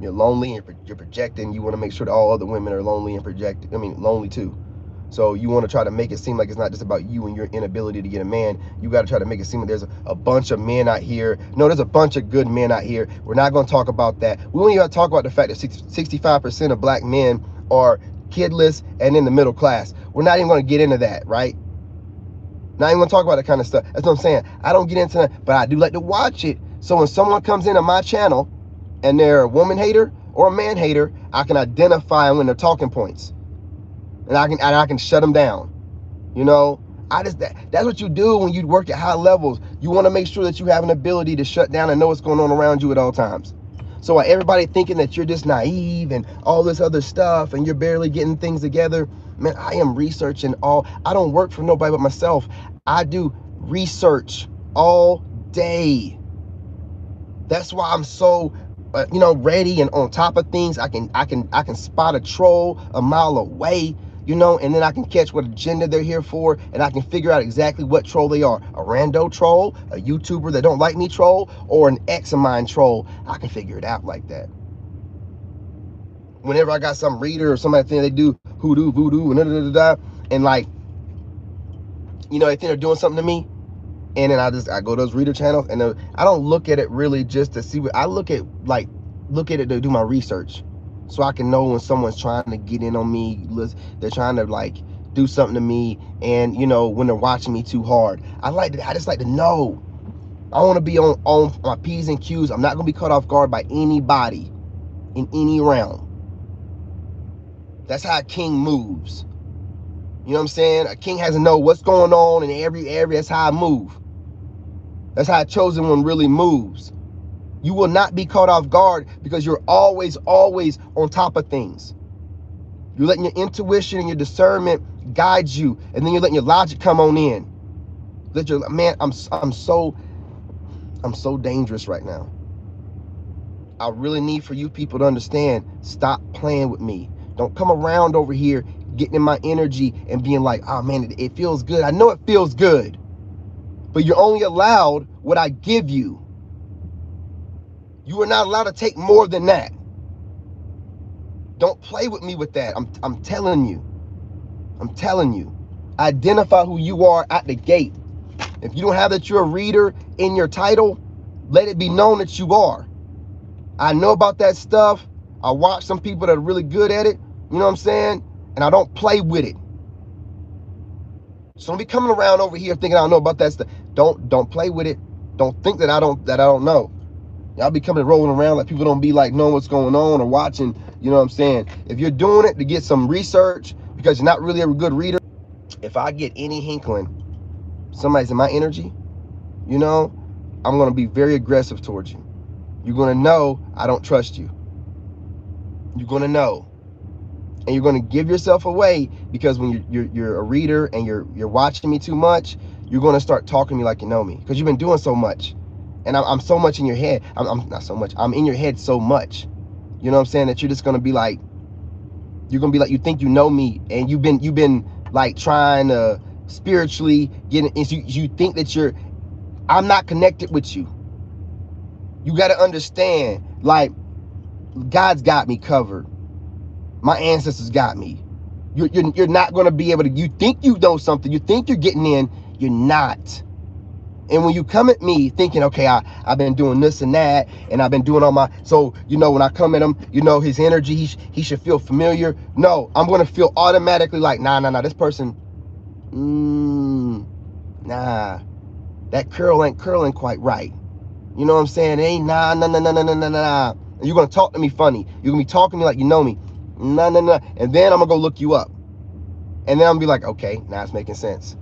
You're lonely and you're projecting. You want to make sure that all other women are lonely and projected. I mean, lonely too. So you want to try to make it seem like it's not just about you and your inability to get a man. You got to try to make it seem like there's a bunch of men out here. No, there's a bunch of good men out here. We're not going to talk about that. We don't even talk about the fact that 65% of black men are kidless and in the middle class. We're not even going to get into that, right? Not even going to talk about that kind of stuff. That's what I'm saying. I don't get into that, but I do like to watch it. So when someone comes into my channel and they're a woman hater or a man hater, I can identify when they're talking points. And I can shut them down. You know, that's what you do when you work at high levels. You want to make sure that you have an ability to shut down and know what's going on around you at all times. So while everybody thinking that you're just naive and all this other stuff and you're barely getting things together, man, I am researching all. I don't work for nobody but myself. I do research all day. That's why I'm so ready and on top of things. I can spot a troll a mile away. And then I can catch what agenda they're here for, and I can figure out exactly what troll they are. A rando troll, a YouTuber that don't like me troll, or an ex of mine troll. I can figure it out like that. Whenever I got some reader or somebody think they do hoodoo, voodoo, and da-da-da-da, and like, they think they're doing something to me, and then I go to those reader channels, and I don't look at it really just to see what, I look at it to do my research. So I can know when someone's trying to get in on me, they're trying to do something to me, and when they're watching me too hard. I just like to know. I want to be on my P's and Q's. I'm not gonna be caught off guard by anybody in any realm. That's how a king moves. You know what I'm saying? A king has to know what's going on in every area. That's how I move. That's how a chosen one really moves. You will not be caught off guard because you're always on top of things. You're letting your intuition and your discernment guide you, and then you're letting your logic come on in. I'm so dangerous right now. I really need for you people to understand, stop playing with me. Don't come around over here getting in my energy and being like, oh man, it feels good. I know it feels good, but you're only allowed what I give you. You are not allowed to take more than that. Don't play with me with that. I'm telling you. I'm telling you. Identify who you are at the gate. If you don't have that you're a reader in your title, let it be known that you are. I know about that stuff. I watch some people that are really good at it. You know what I'm saying? And I don't play with it. So don't be coming around over here thinking I don't know about that stuff. Don't play with it. Don't think that I don't know. Y'all be coming rolling around like people don't be like knowing what's going on or watching. You know what I'm saying? If you're doing it to get some research because you're not really a good reader, if I get any hinkling somebody's in my energy, you know, I'm going to be very aggressive towards you. You're going to know I don't trust you. You're going to know. And you're going to give yourself away, because when you're a reader and you're watching me too much, you're going to start talking to me like you know me, because you've been doing so much. And I'm so much in your head. I'm not so much. I'm in your head so much. You know what I'm saying? That you're just going to be like, you're going to be like, you think you know me, and you've been like trying to spiritually get it. You think that I'm not connected with you. You got to understand, like, God's got me covered. My ancestors got me. You're not going to be able to, you think you know something, you think you're getting in, you're not. And when you come at me thinking, okay, I've been doing this and that, and I've been doing all my, so, you know, when I come at him, you know, his energy, he should feel familiar. No, I'm going to feel automatically like, nah, this person, nah, that curl ain't curling quite right. You know what I'm saying? It ain't nah. And you're going to talk to me funny. You're going to be talking to me like you know me. Nah. And then I'm going to go look you up. And then I'm going to be like, okay, now it's making sense.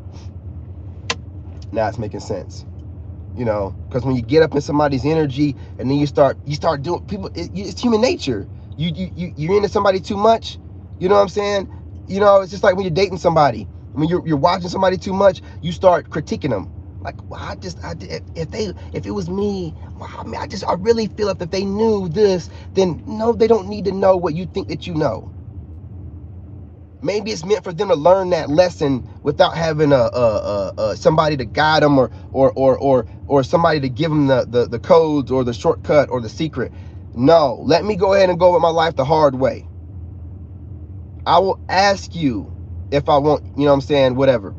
You know, because when you get up in somebody's energy and then you start doing, people, it's human nature. You're into somebody too much. You know what I'm saying? You know, it's just like when you're dating somebody. When you're watching somebody too much, you start critiquing them. Like, well, if it was me, well, I mean, I really feel if they knew this, then no, they don't need to know what you think that you know. Maybe it's meant for them to learn that lesson without having somebody to guide them or somebody to give them the codes or the shortcut or the secret. No, let me go ahead and go with my life the hard way. I will ask you if I want, you know what I'm saying, whatever.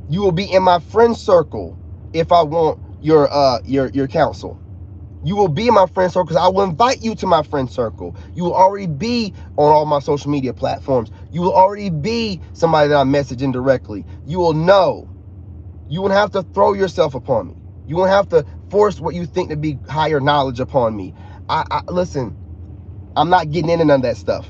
You will be in my friend circle if I want your counsel. You will be in my friend circle because I will invite you to my friend circle. You will already be on all my social media platforms. You will already be somebody that I'm messaging directly. You will know. You won't have to throw yourself upon me. You won't have to force what you think to be higher knowledge upon me. Listen, I'm not getting into none of that stuff.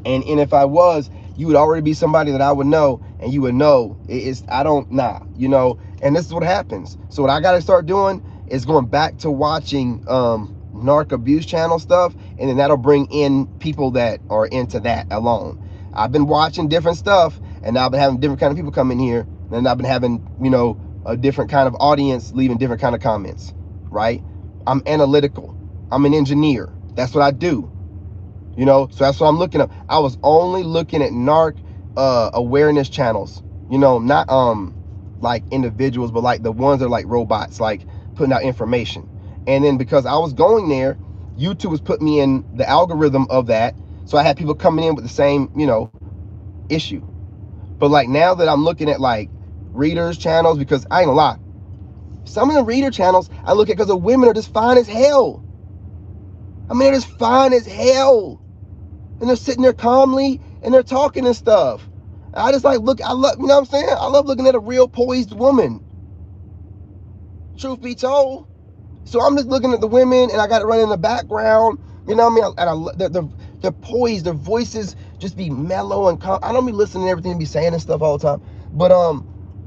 And if I was, you would already be somebody that I would know, and you would know you know, and this is what happens. So what I got to start doing is going back to watching narc abuse channel stuff, and then that'll bring in people that are into that alone. I've been watching different stuff, and now I've been having different kind of people come in here, and I've been having, you know, a different kind of audience leaving different kind of comments, right? I'm analytical. I'm an engineer. That's what I do. You know, so that's what I'm looking at. I was only looking at narc awareness channels, you know, not like individuals, but like the ones that are like robots, like putting out information. And then because I was going there, YouTube was putting me in the algorithm of that. So I had people coming in with the same, you know, issue. But like now that I'm looking at like readers channels, because I ain't gonna lie, some of the reader channels I look at because the women are just fine as hell. I mean, they're just fine as hell. And they're sitting there calmly and they're talking and stuff. I just like look, I love, you know what I'm saying? I love looking at a real poised woman. Truth be told. So I'm just looking at the women and I got it running in the background. You know what I mean? And they're poised, their voices just be mellow and calm. I don't be listening to everything they be saying and stuff all the time. But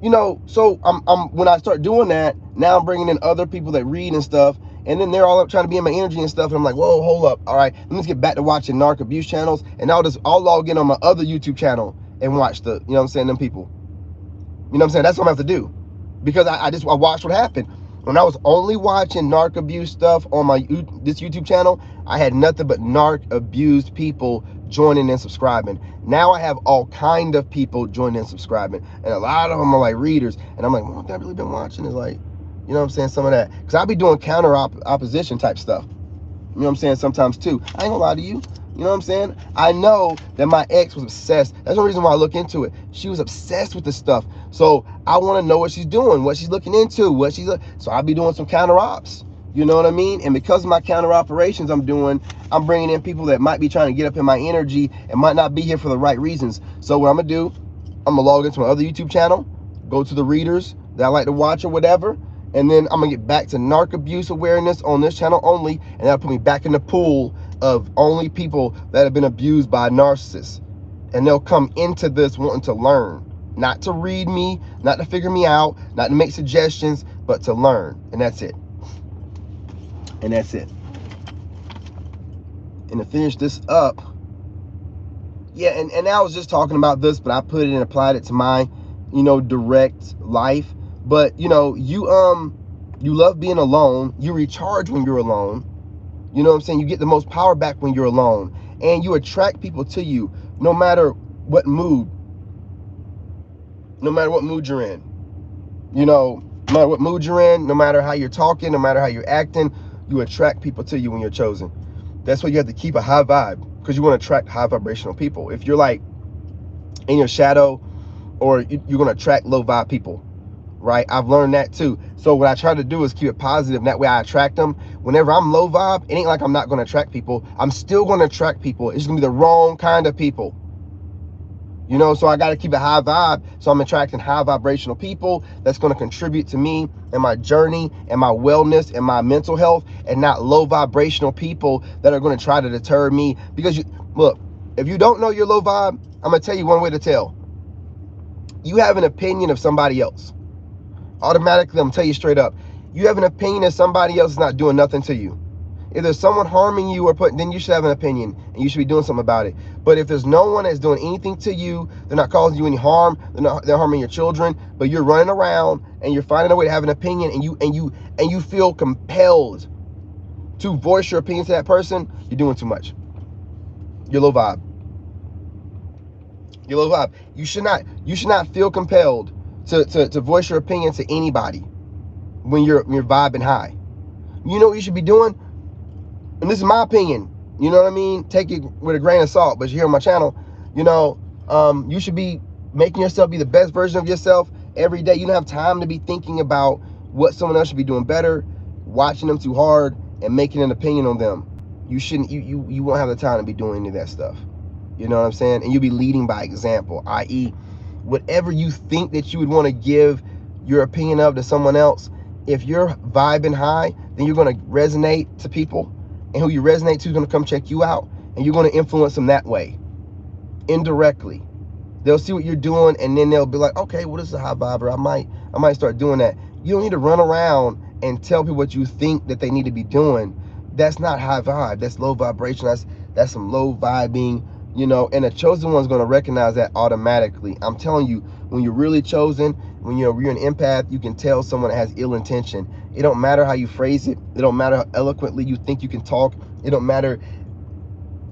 you know, so I'm when I start doing that, now I'm bringing in other people that read and stuff. And then they're all up trying to be in my energy and stuff. And I'm like, whoa, hold up. All right, let me get back to watching narc abuse channels. And I'll log in on my other YouTube channel and watch you know what I'm saying, them people. You know what I'm saying? That's what I have to do. Because I watched what happened. When I was only watching narc abuse stuff on this YouTube channel, I had nothing but narc abused people joining and subscribing. Now I have all kind of people joining and subscribing. And a lot of them are like readers. And I'm like, well, what have I really been watching? Is like, you know what I'm saying, some of that. Because I'll be doing counter opposition type stuff. You know what I'm saying, sometimes too. I ain't gonna lie to you. You know what I'm saying? I know that my ex was obsessed. That's the reason why I look into it. She was obsessed with this stuff. So I want to know what she's doing, what she's looking into, so I'll be doing some counter ops. You know what I mean? And because of my counter operations I'm bringing in people that might be trying to get up in my energy and might not be here for the right reasons. So what I'm gonna do, I'm gonna log into my other YouTube channel, go to the readers, that I like to watch or whatever. And then I'm gonna get back to narc abuse awareness on this channel only, and that'll put me back in the pool of only people that have been abused by narcissists. And they'll come into this wanting to learn, not to read me, not to figure me out, not to make suggestions, but to learn. And that's it. And that's it. And to finish this up, yeah, and I was just talking about this, but I put it and applied it to my, direct life. But you love being alone. You recharge when you're alone. You know what I'm saying? You get the most power back when you're alone, and you attract people to you, no matter what mood. No matter what mood you're in. No matter what mood you're in, no matter how you're talking, no matter how you're acting, you attract people to you when you're chosen. That's why you have to keep a high vibe, because you want to attract high vibrational people. If you're like in your shadow, or you're going to attract low vibe people, right? I've learned that too. So what I try to do is keep it positive, and that way I attract them. Whenever I'm low vibe, it ain't like I'm not going to attract people. I'm still going to attract people. It's going to be the wrong kind of people. So I got to keep a high vibe. So I'm attracting high vibrational people that's going to contribute to me and my journey and my wellness and my mental health, and not low vibrational people that are going to try to deter me. Because look, if you don't know your low vibe, I'm going to tell you one way to tell. You have an opinion of somebody else. Automatically, I'm going to tell you straight up. You have an opinion that somebody else is not doing nothing to you. If there's someone harming you then you should have an opinion, and you should be doing something about it. But if there's no one that's doing anything to you, they're not causing you any harm, they're harming your children, but you're running around and you're finding a way to have an opinion, and you feel compelled to voice your opinion to that person, you're doing too much. You're low vibe. You're low vibe. You should not feel compelled to voice your opinion to anybody when you're vibing high. You know what you should be doing? And this is my opinion, you know what I mean? Take it with a grain of salt, but you're here on my channel, you should be making yourself be the best version of yourself every day. You don't have time to be thinking about what someone else should be doing better, watching them too hard, and making an opinion on them. You shouldn't, you won't have the time to be doing any of that stuff. You know what I'm saying? And you'll be leading by example, i.e., whatever you think that you would want to give your opinion of to someone else, if you're vibing high, then you're going to resonate to people. And who you resonate to is going to come check you out, and you're going to influence them that way, indirectly. They'll see what you're doing, and then they'll be like, okay, well, this is a high viber. I might start doing that. You don't need to run around and tell people what you think that they need to be doing. That's not high vibe. That's low vibration. That's some low vibing, and a chosen one's going to recognize that automatically. I'm telling you, when you're really chosen, when you're an empath, you can tell someone that has ill intention. It don't matter how you phrase it. It don't matter how eloquently you think you can talk. It don't matter.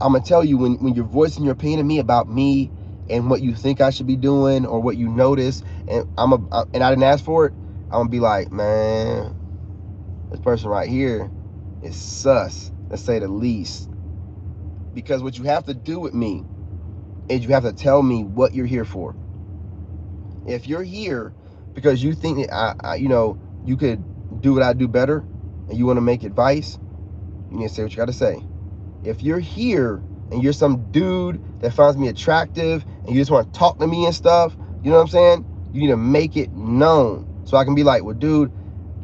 I'm going to tell you, when you're voicing your opinion to me about me and what you think I should be doing, or what you notice, and I didn't ask for it, I'm going to be like, man, this person right here is sus, to say the least. Because what you have to do with me is you have to tell me what you're here for. If you're here because you think that you could do what I do better, and you want to make advice, you need to say what you got to say. If you're here and you're some dude that finds me attractive and you just want to talk to me and stuff, you know what I'm saying? You need to make it known, so I can be like, well, dude,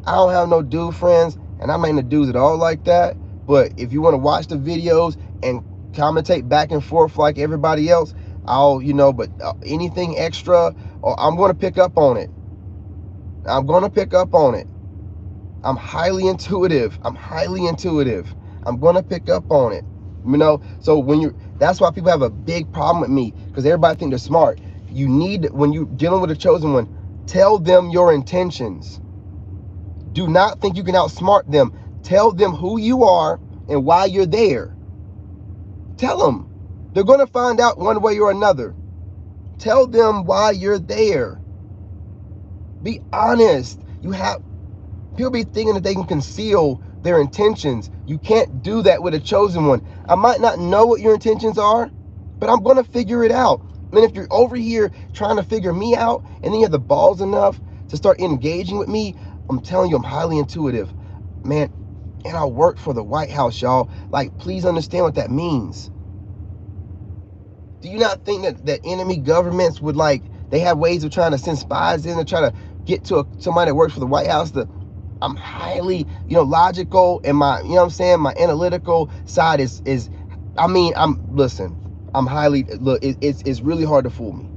I don't have no dude friends, and I'm not into dudes at all like that. But if you want to watch the videos and commentate back and forth like everybody else, I'll, but anything extra, or I'm going to pick up on it. I'm going to pick up on it. I'm highly intuitive. I'm going to pick up on it. So that's why people have a big problem with me, because everybody think they're smart. You need, when you're dealing with a chosen one, tell them your intentions. Do not think you can outsmart them. Tell them who you are and why you're there. Tell them. They're going to find out one way or another. Tell them why you're there. Be honest. People be thinking that they can conceal their intentions. You can't do that with a chosen one. I might not know what your intentions are, but I'm going to figure it out. And if you're over here trying to figure me out, and then you have the balls enough to start engaging with me, I'm telling you, I'm highly intuitive, man. And I work for the White House, y'all. Like, please understand what that means. Do you not think that enemy governments would, they have ways of trying to send spies in to try to get to somebody that works for the White House, I'm highly, logical, and my, you know what I'm saying, my analytical side is I mean, listen, I'm highly, look, it's really hard to fool me.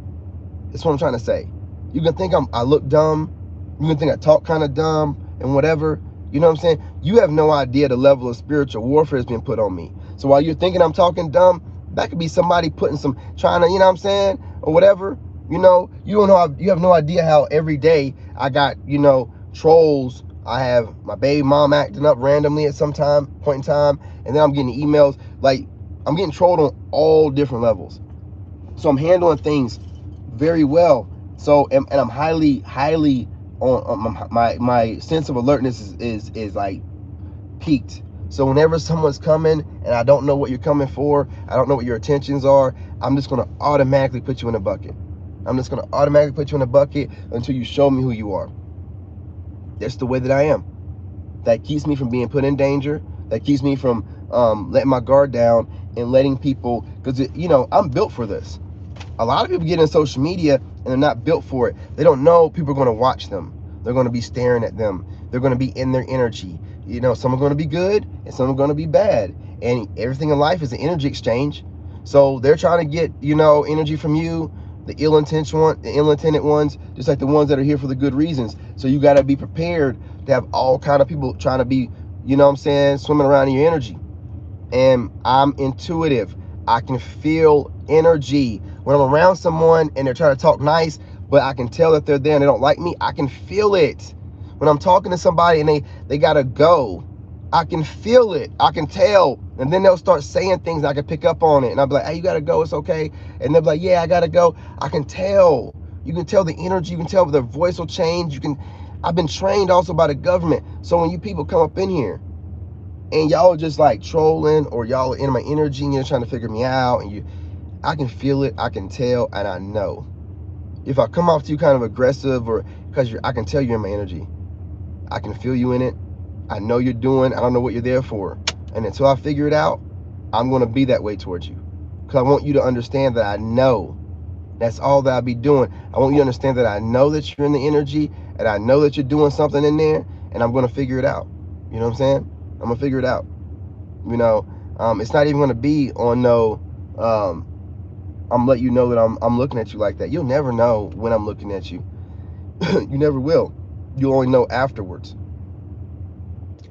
That's what I'm trying to say. You can think I look dumb, you can think I talk kind of dumb and whatever, you know what I'm saying? You have no idea the level of spiritual warfare that's being put on me. So while you're thinking I'm talking dumb, that could be somebody putting some, trying to, you know what I'm saying, or whatever. You don't know, you have no idea how every day I got, trolls. I have my baby mom acting up randomly at some point in time, and then I'm getting emails. Like, I'm getting trolled on all different levels. So I'm handling things very well. So, and I'm highly on my sense of alertness is like peaked. So whenever someone's coming and I don't know what you're coming for, I don't know what your intentions are, I'm just gonna automatically put you in a bucket. I'm just gonna automatically put you in a bucket until you show me who you are. That's the way that I am. That keeps me from being put in danger. That keeps me from letting my guard down and letting people, because I'm built for this. A lot of people get in social media and they're not built for it. They don't know people are going to watch them. They're going to be staring at them. They're going to be in their energy. Some are going to be good and some are going to be bad. And everything in life is an energy exchange. So they're trying to get, energy from you, the ill-intended ones, just like the ones that are here for the good reasons. So you got to be prepared to have all kind of people trying to be, swimming around in your energy. And I'm intuitive. I can feel energy. When I'm around someone and they're trying to talk nice, but I can tell that they're there and they don't like me, I can feel it. When I'm talking to somebody and they gotta go, I can feel it. I can tell. And then they'll start saying things and I can pick up on it. And I'll be like, hey, you gotta go, it's okay. And they'll be like, yeah, I gotta go. I can tell. You can tell the energy, you can tell their voice will change. I've been trained also by the government. So when you people come up in here and y'all are just like trolling, or y'all are in my energy and you're trying to figure me out, and I can feel it, I can tell, and I know. If I come off to you kind of aggressive, or because I can tell you're in my energy. I can feel you in it. I know you're doing, I don't know what you're there for. And until I figure it out, I'm going to be that way towards you. Because I want you to understand that I know. That's all that I'll be doing. I want you to understand that I know that you're in the energy, and I know that you're doing something in there, and I'm going to figure it out. You know what I'm saying? I'm going to figure it out. It's not even going to be on no, I'm letting you know that I'm looking at you like that. You'll never know when I'm looking at you. You never will. You'll only know afterwards.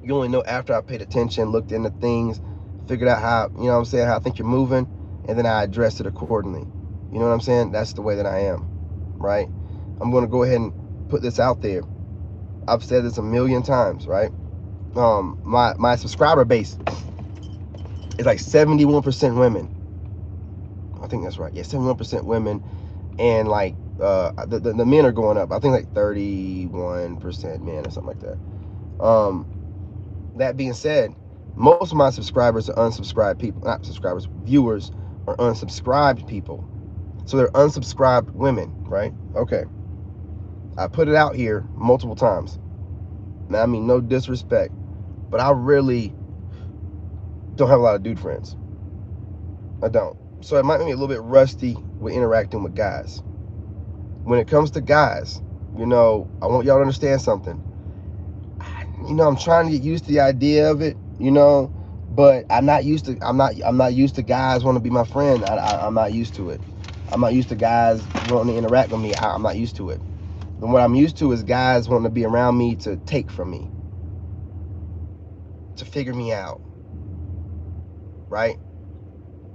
You only know after I paid attention, looked into things, figured out how, how I think you're moving, and then I address it accordingly. You know what I'm saying? That's the way that I am, right? I'm going to go ahead and put this out there. I've said this a million times, right? My subscriber base is like 71% women. I think that's right. Yeah, 71% women, and like the men are going up. I think like 31% men or something like that. That being said, most of my subscribers are unsubscribed people. Not subscribers, viewers are unsubscribed people. So they're unsubscribed women, right? Okay. I put it out here multiple times. Now, I mean, no disrespect, but I really don't have a lot of dude friends. I don't. So it might make me a little bit rusty with interacting with guys. When it comes to guys, I want y'all to understand something. I'm trying to get used to the idea of it, but I'm not used to guys wanting to be my friend. I'm not used to it. I'm not used to guys wanting to interact with me. I'm not used to it. And what I'm used to is guys wanting to be around me to take from me, to figure me out, right?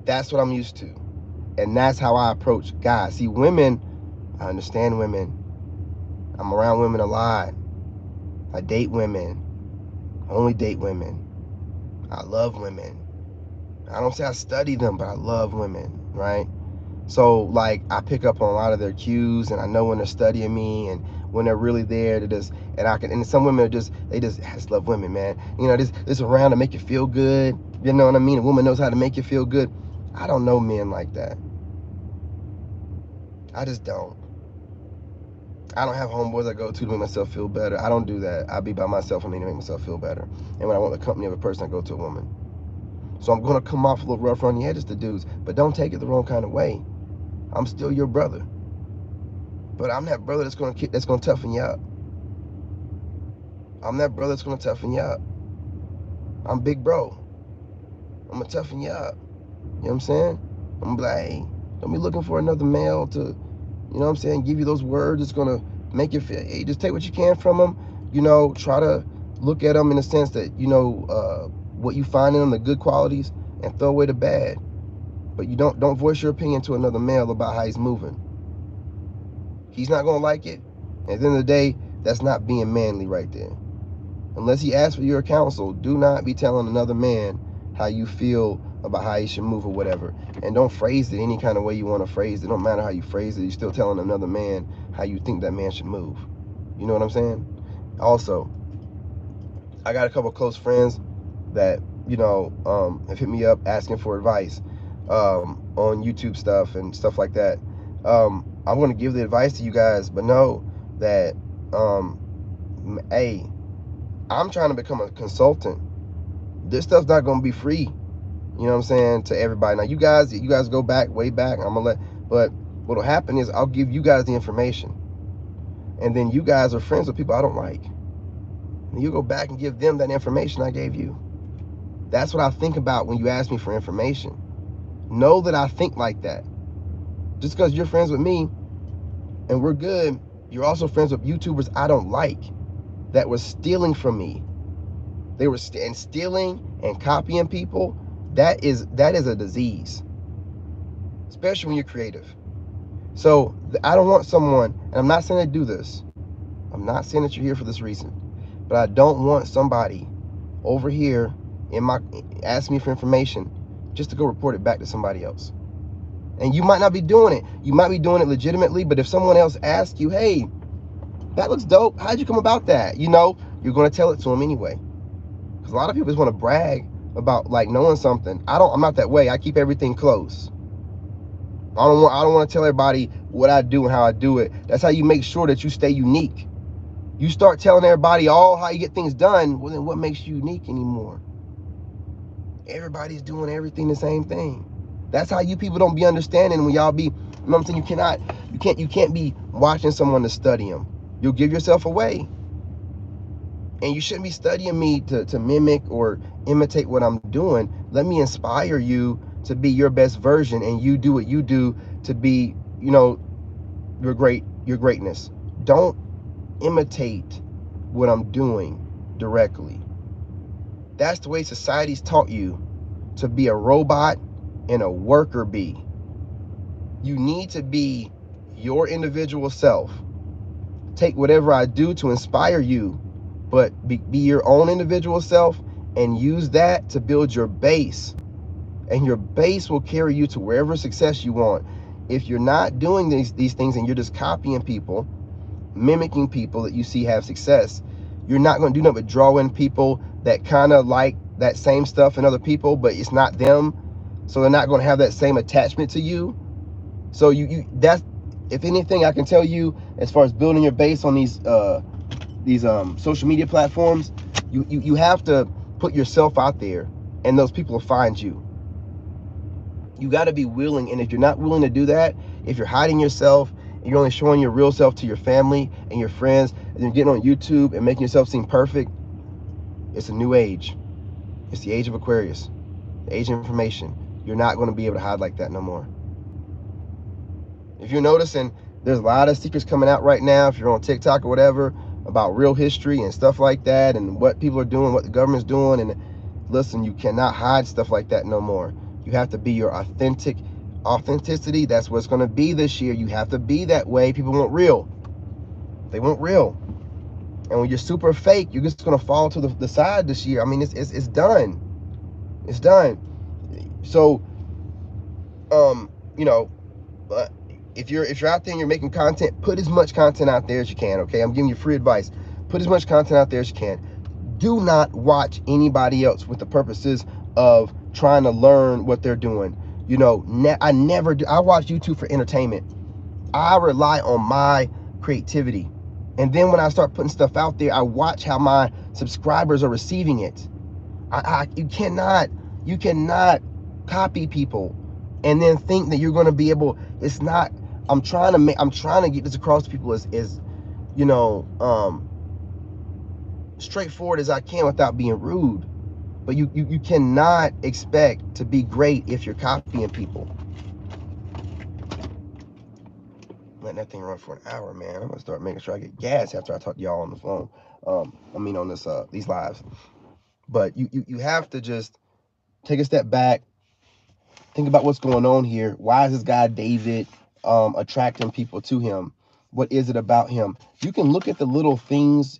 That's what I'm used to. And that's how I approach guys. See, women, I understand women. I'm around women a lot. I date women. I only date women. I love women. I don't say I study them, but I love women, right? So, like, I pick up on a lot of their cues, and I know when they're studying me and when they're really there to just, and some women are just, I just love women, man. This around to make you feel good. You know what I mean? A woman knows how to make you feel good. I don't know men like that. I just don't. I don't have homeboys I go to make myself feel better. I don't do that. I be by myself and to make myself feel better. And when I want the company of a person, I go to a woman. So I'm going to come off a little rough around the edges to dudes, but don't take it the wrong kind of way. I'm still your brother. But I'm that brother that's going to toughen you up. I'm that brother that's gonna toughen you up. I'm big bro. I'm gonna toughen you up. You know what I'm saying? I'm like, hey, don't be looking for another male to, you know what I'm saying, give you those words that's gonna make you feel, hey, just take what you can from them. You know, try to look at them in the sense that, you know, what you find in them, the good qualities, and throw away the bad. But you don't voice your opinion to another male about how he's moving. He's not gonna like it. At the end of the day, that's not being manly right there. Unless he asks for your counsel, do not be telling another man how you feel about how he should move or whatever. And don't phrase it any kind of way you want to phrase it. It don't matter how you phrase it. You're still telling another man how you think that man should move. You know what I'm saying? Also, I got a couple of close friends that, you know, have hit me up asking for advice on YouTube stuff and stuff like that. I'm going to give the advice to you guys, but know that, hey, I'm trying to become a consultant. This stuff's not going to be free. You know what I'm saying, to everybody. Now, you guys go back, way back. But what'll happen is I'll give you guys the information. And then you guys are friends with people I don't like. And you go back and give them that information I gave you. That's what I think about when you ask me for information. Know that I think like that. Just because you're friends with me and we're good, you're also friends with YouTubers I don't like that was stealing from me. They were stealing and copying people. That is a disease, especially when you're creative. So I don't want someone, and I'm not saying to do this. I'm not saying that you're here for this reason, but I don't want somebody over here asking me for information just to go report it back to somebody else. And you might not be doing it. You might be doing it legitimately, but if someone else asks you, hey, that looks dope, how'd you come about that? You know, you're going to tell it to them anyway. Because a lot of people just want to brag about like knowing something. I'm not that way. I keep everything close. I don't want to tell everybody what I do and how I do it. That's how you make sure that you stay unique. You start telling everybody all how you get things done, well then what makes you unique anymore? Everybody's doing everything the same thing. That's how you people don't be understanding when y'all be, you know what I'm saying, you can't be watching someone to study them. You'll give yourself away. And you shouldn't be studying me to mimic or imitate what I'm doing. Let me inspire you to be your best version, and you do what you do to be, you know, your greatness. Don't imitate what I'm doing directly. That's the way society's taught you to be a robot and a worker bee. You need to be your individual self. Take whatever I do to inspire you, but be your own individual self and use that to build your base. And your base will carry you to wherever success you want. If you're not doing these things and you're just copying people, mimicking people that you see have success, you're not going to do nothing but draw in people that kind of like that same stuff in other people, but it's not them. So they're not going to have that same attachment to you. So that's, if anything I can tell you as far as building your base on these social media platforms, you have to put yourself out there and those people will find you. You got to be willing, and if you're not willing to do that, if you're hiding yourself and you're only showing your real self to your family and your friends, and you're getting on YouTube and making yourself seem perfect, it's a new age. It's the age of Aquarius, the age of information. You're not going to be able to hide like that no more. If you're noticing, there's a lot of secrets coming out right now, if you're on TikTok or whatever, about real history and stuff like that, and what people are doing, what the government's doing. And listen, you cannot hide stuff like that no more. You have to be your authenticity. That's what's going to be this year. You have to be that way. People want real. They want real. And when you're super fake, you're just going to fall to the side this year. I mean, it's done. It's done. So, you know, if you're out there and you're making content, put as much content out there as you can, okay? I'm giving you free advice. Put as much content out there as you can. Do not watch anybody else with the purposes of trying to learn what they're doing. You know, I never do. I watch YouTube for entertainment. I rely on my creativity. And then when I start putting stuff out there, I watch how my subscribers are receiving it. You cannot copy people and then think that you're going to be able. It's not. I'm trying to get this across to people as you know, straightforward as I can without being rude. But you cannot expect to be great if you're copying people. Letting that thing run for an hour, man. I'm gonna start making sure I get gas after I talk to y'all on the phone. On this these lives. But you have to just take a step back, think about what's going on here. Why is this guy David attracting people to him? What is it about him? You can look at the little things,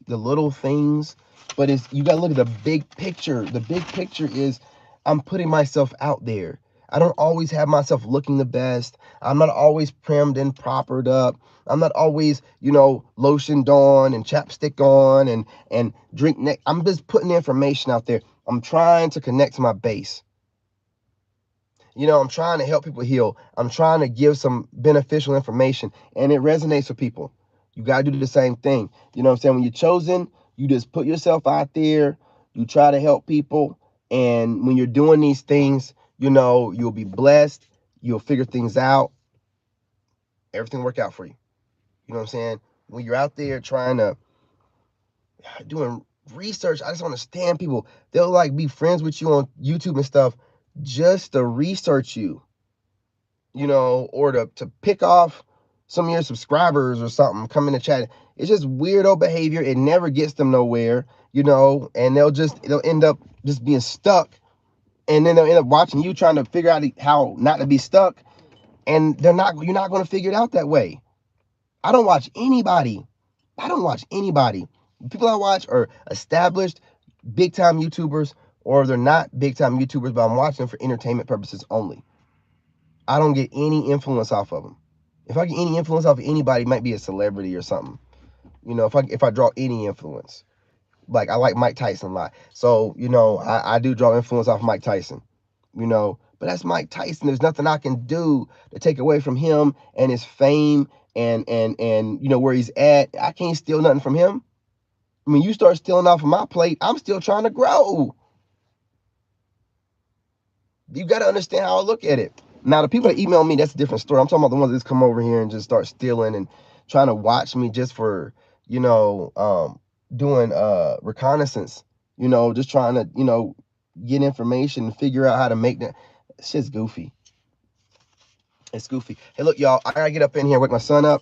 but you got to look at the big picture. The big picture is I'm putting myself out there. I don't always have myself looking the best. I'm not always primmed and propered up. I'm not always, lotioned on and chapstick on and drink neck. I'm just putting information out there. I'm trying to connect to my base. I'm trying to help people heal. I'm trying to give some beneficial information, and it resonates with people. You got to do the same thing. You know what I'm saying? When you're chosen, you just put yourself out there. You try to help people. And when you're doing these things, you'll be blessed. You'll figure things out. Everything will work out for you. You know what I'm saying? When you're out there doing research, I just understand people. They'll be friends with you on YouTube and stuff just to research you. Or to pick off some of your subscribers or something, come in the chat. It's just weirdo behavior. It never gets them nowhere, and they'll end up just being stuck. And then they'll end up watching you trying to figure out how not to be stuck. And you're not going to figure it out that way. I don't watch anybody. The people I watch are established big time YouTubers, or they're not big time YouTubers, but I'm watching them for entertainment purposes only. I don't get any influence off of them. If I get any influence off of anybody, it might be a celebrity or something. If I draw any influence, like I like Mike Tyson a lot, so I do draw influence off Mike Tyson. But that's Mike Tyson. There's nothing I can do to take away from him and his fame and where he's at. I can't steal nothing from him. You start stealing off of my plate, I'm still trying to grow. You got to understand how I look at it. Now, the people that email me, that's a different story. I'm talking about the ones that just come over here and just start stealing and trying to watch me just for, doing reconnaissance, just trying to, get information and figure out how to make that. Shit's goofy. It's goofy. Hey, look, y'all, I got to get up in here, wake my son up.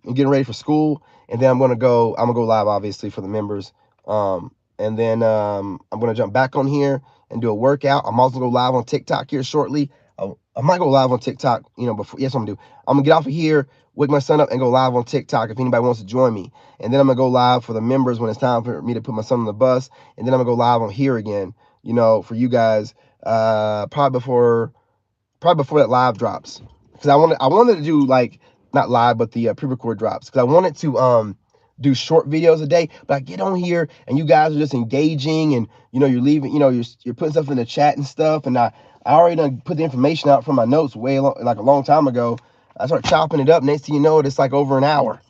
I'm getting ready for school. And then I'm going to go live, obviously, for the members. And then I'm going to jump back on here and do a workout. I'm also going to go live on TikTok here shortly. I might go live on TikTok, before. Yes, I'm going to do. I'm going to get off of here, wake my son up, and go live on TikTok if anybody wants to join me. And then I'm going to go live for the members when it's time for me to put my son on the bus. And then I'm going to go live on here again, for you guys, probably before that live drops. Because I wanted to do, not live, but the pre-record drops. Because I wanted to do short videos a day, but I get on here and you guys are just engaging, and you're leaving, you're putting stuff in the chat and stuff, and I already done put the information out from my notes a long time ago. I start chopping it up. Next thing you know, it's over an hour,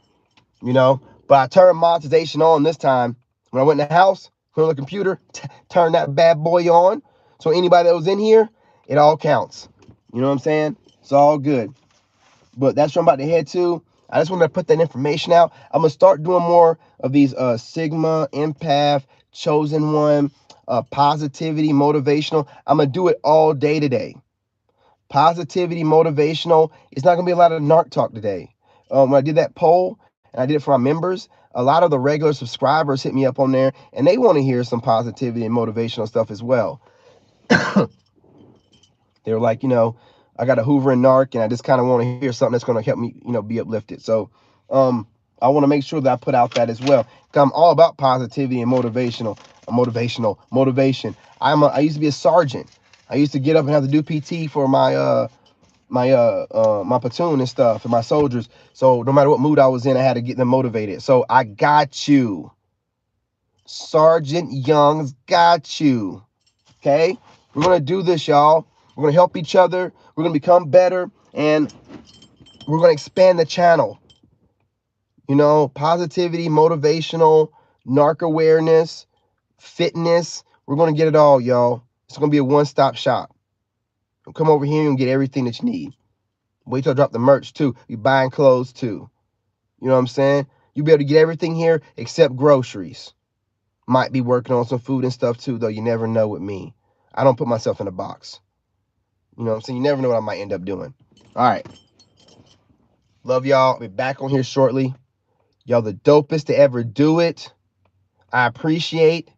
but I turned monetization on this time. When I went in the house, went on the computer, turned that bad boy on. So anybody that was in here, it all counts. You know what I'm saying? It's all good. But that's where I'm about to head to. I just want to put that information out. I'm going to start doing more of these Sigma, Empath, Chosen One, positivity, motivational. I'm going to do it all day today. Positivity, motivational. It's not going to be a lot of narc talk today. When I did that poll, and I did it for my members, a lot of the regular subscribers hit me up on there, and they want to hear some positivity and motivational stuff as well. They were like, I got a Hoover and narc, and I just kind of want to hear something that's going to help me, be uplifted. So I want to make sure that I put out that as well. Because I'm all about positivity and motivation. I used to be a sergeant. I used to get up and have to do PT for my my platoon and stuff, and my soldiers. So no matter what mood I was in, I had to get them motivated. So I got you. Sergeant Young's got you. Okay? We're going to do this, y'all. We're going to help each other. We're going to become better. And we're going to expand the channel. Positivity, motivational, narc awareness, fitness. We're going to get it all, y'all. It's going to be a one-stop shop. Come over here and get everything that you need. Wait till I drop the merch, too. You're buying clothes, too. You know what I'm saying? You'll be able to get everything here except groceries. Might be working on some food and stuff too, though. You never know with me. I don't put myself in a box. You know what I'm saying? You never know what I might end up doing. All right. Love y'all. I'll be back on here shortly. Y'all the dopest to ever do it. I appreciate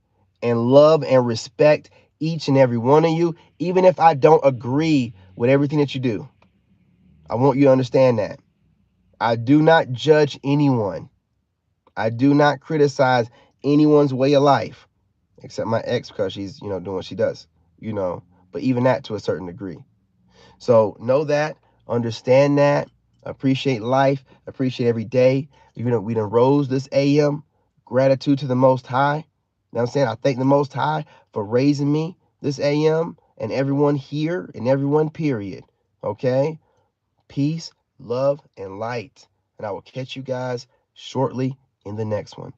and love and respect each and every one of you, even if I don't agree with everything that you do. I want you to understand that. I do not judge anyone. I do not criticize anyone's way of life, except my ex, because she's, doing what she does, but even that to a certain degree. So know that, understand that, appreciate life, appreciate every day. We done rose this AM. Gratitude to the Most High. You know what I'm saying? I thank the Most High for raising me this AM and everyone here and everyone, period. Okay? Peace, love, and light. And I will catch you guys shortly in the next one.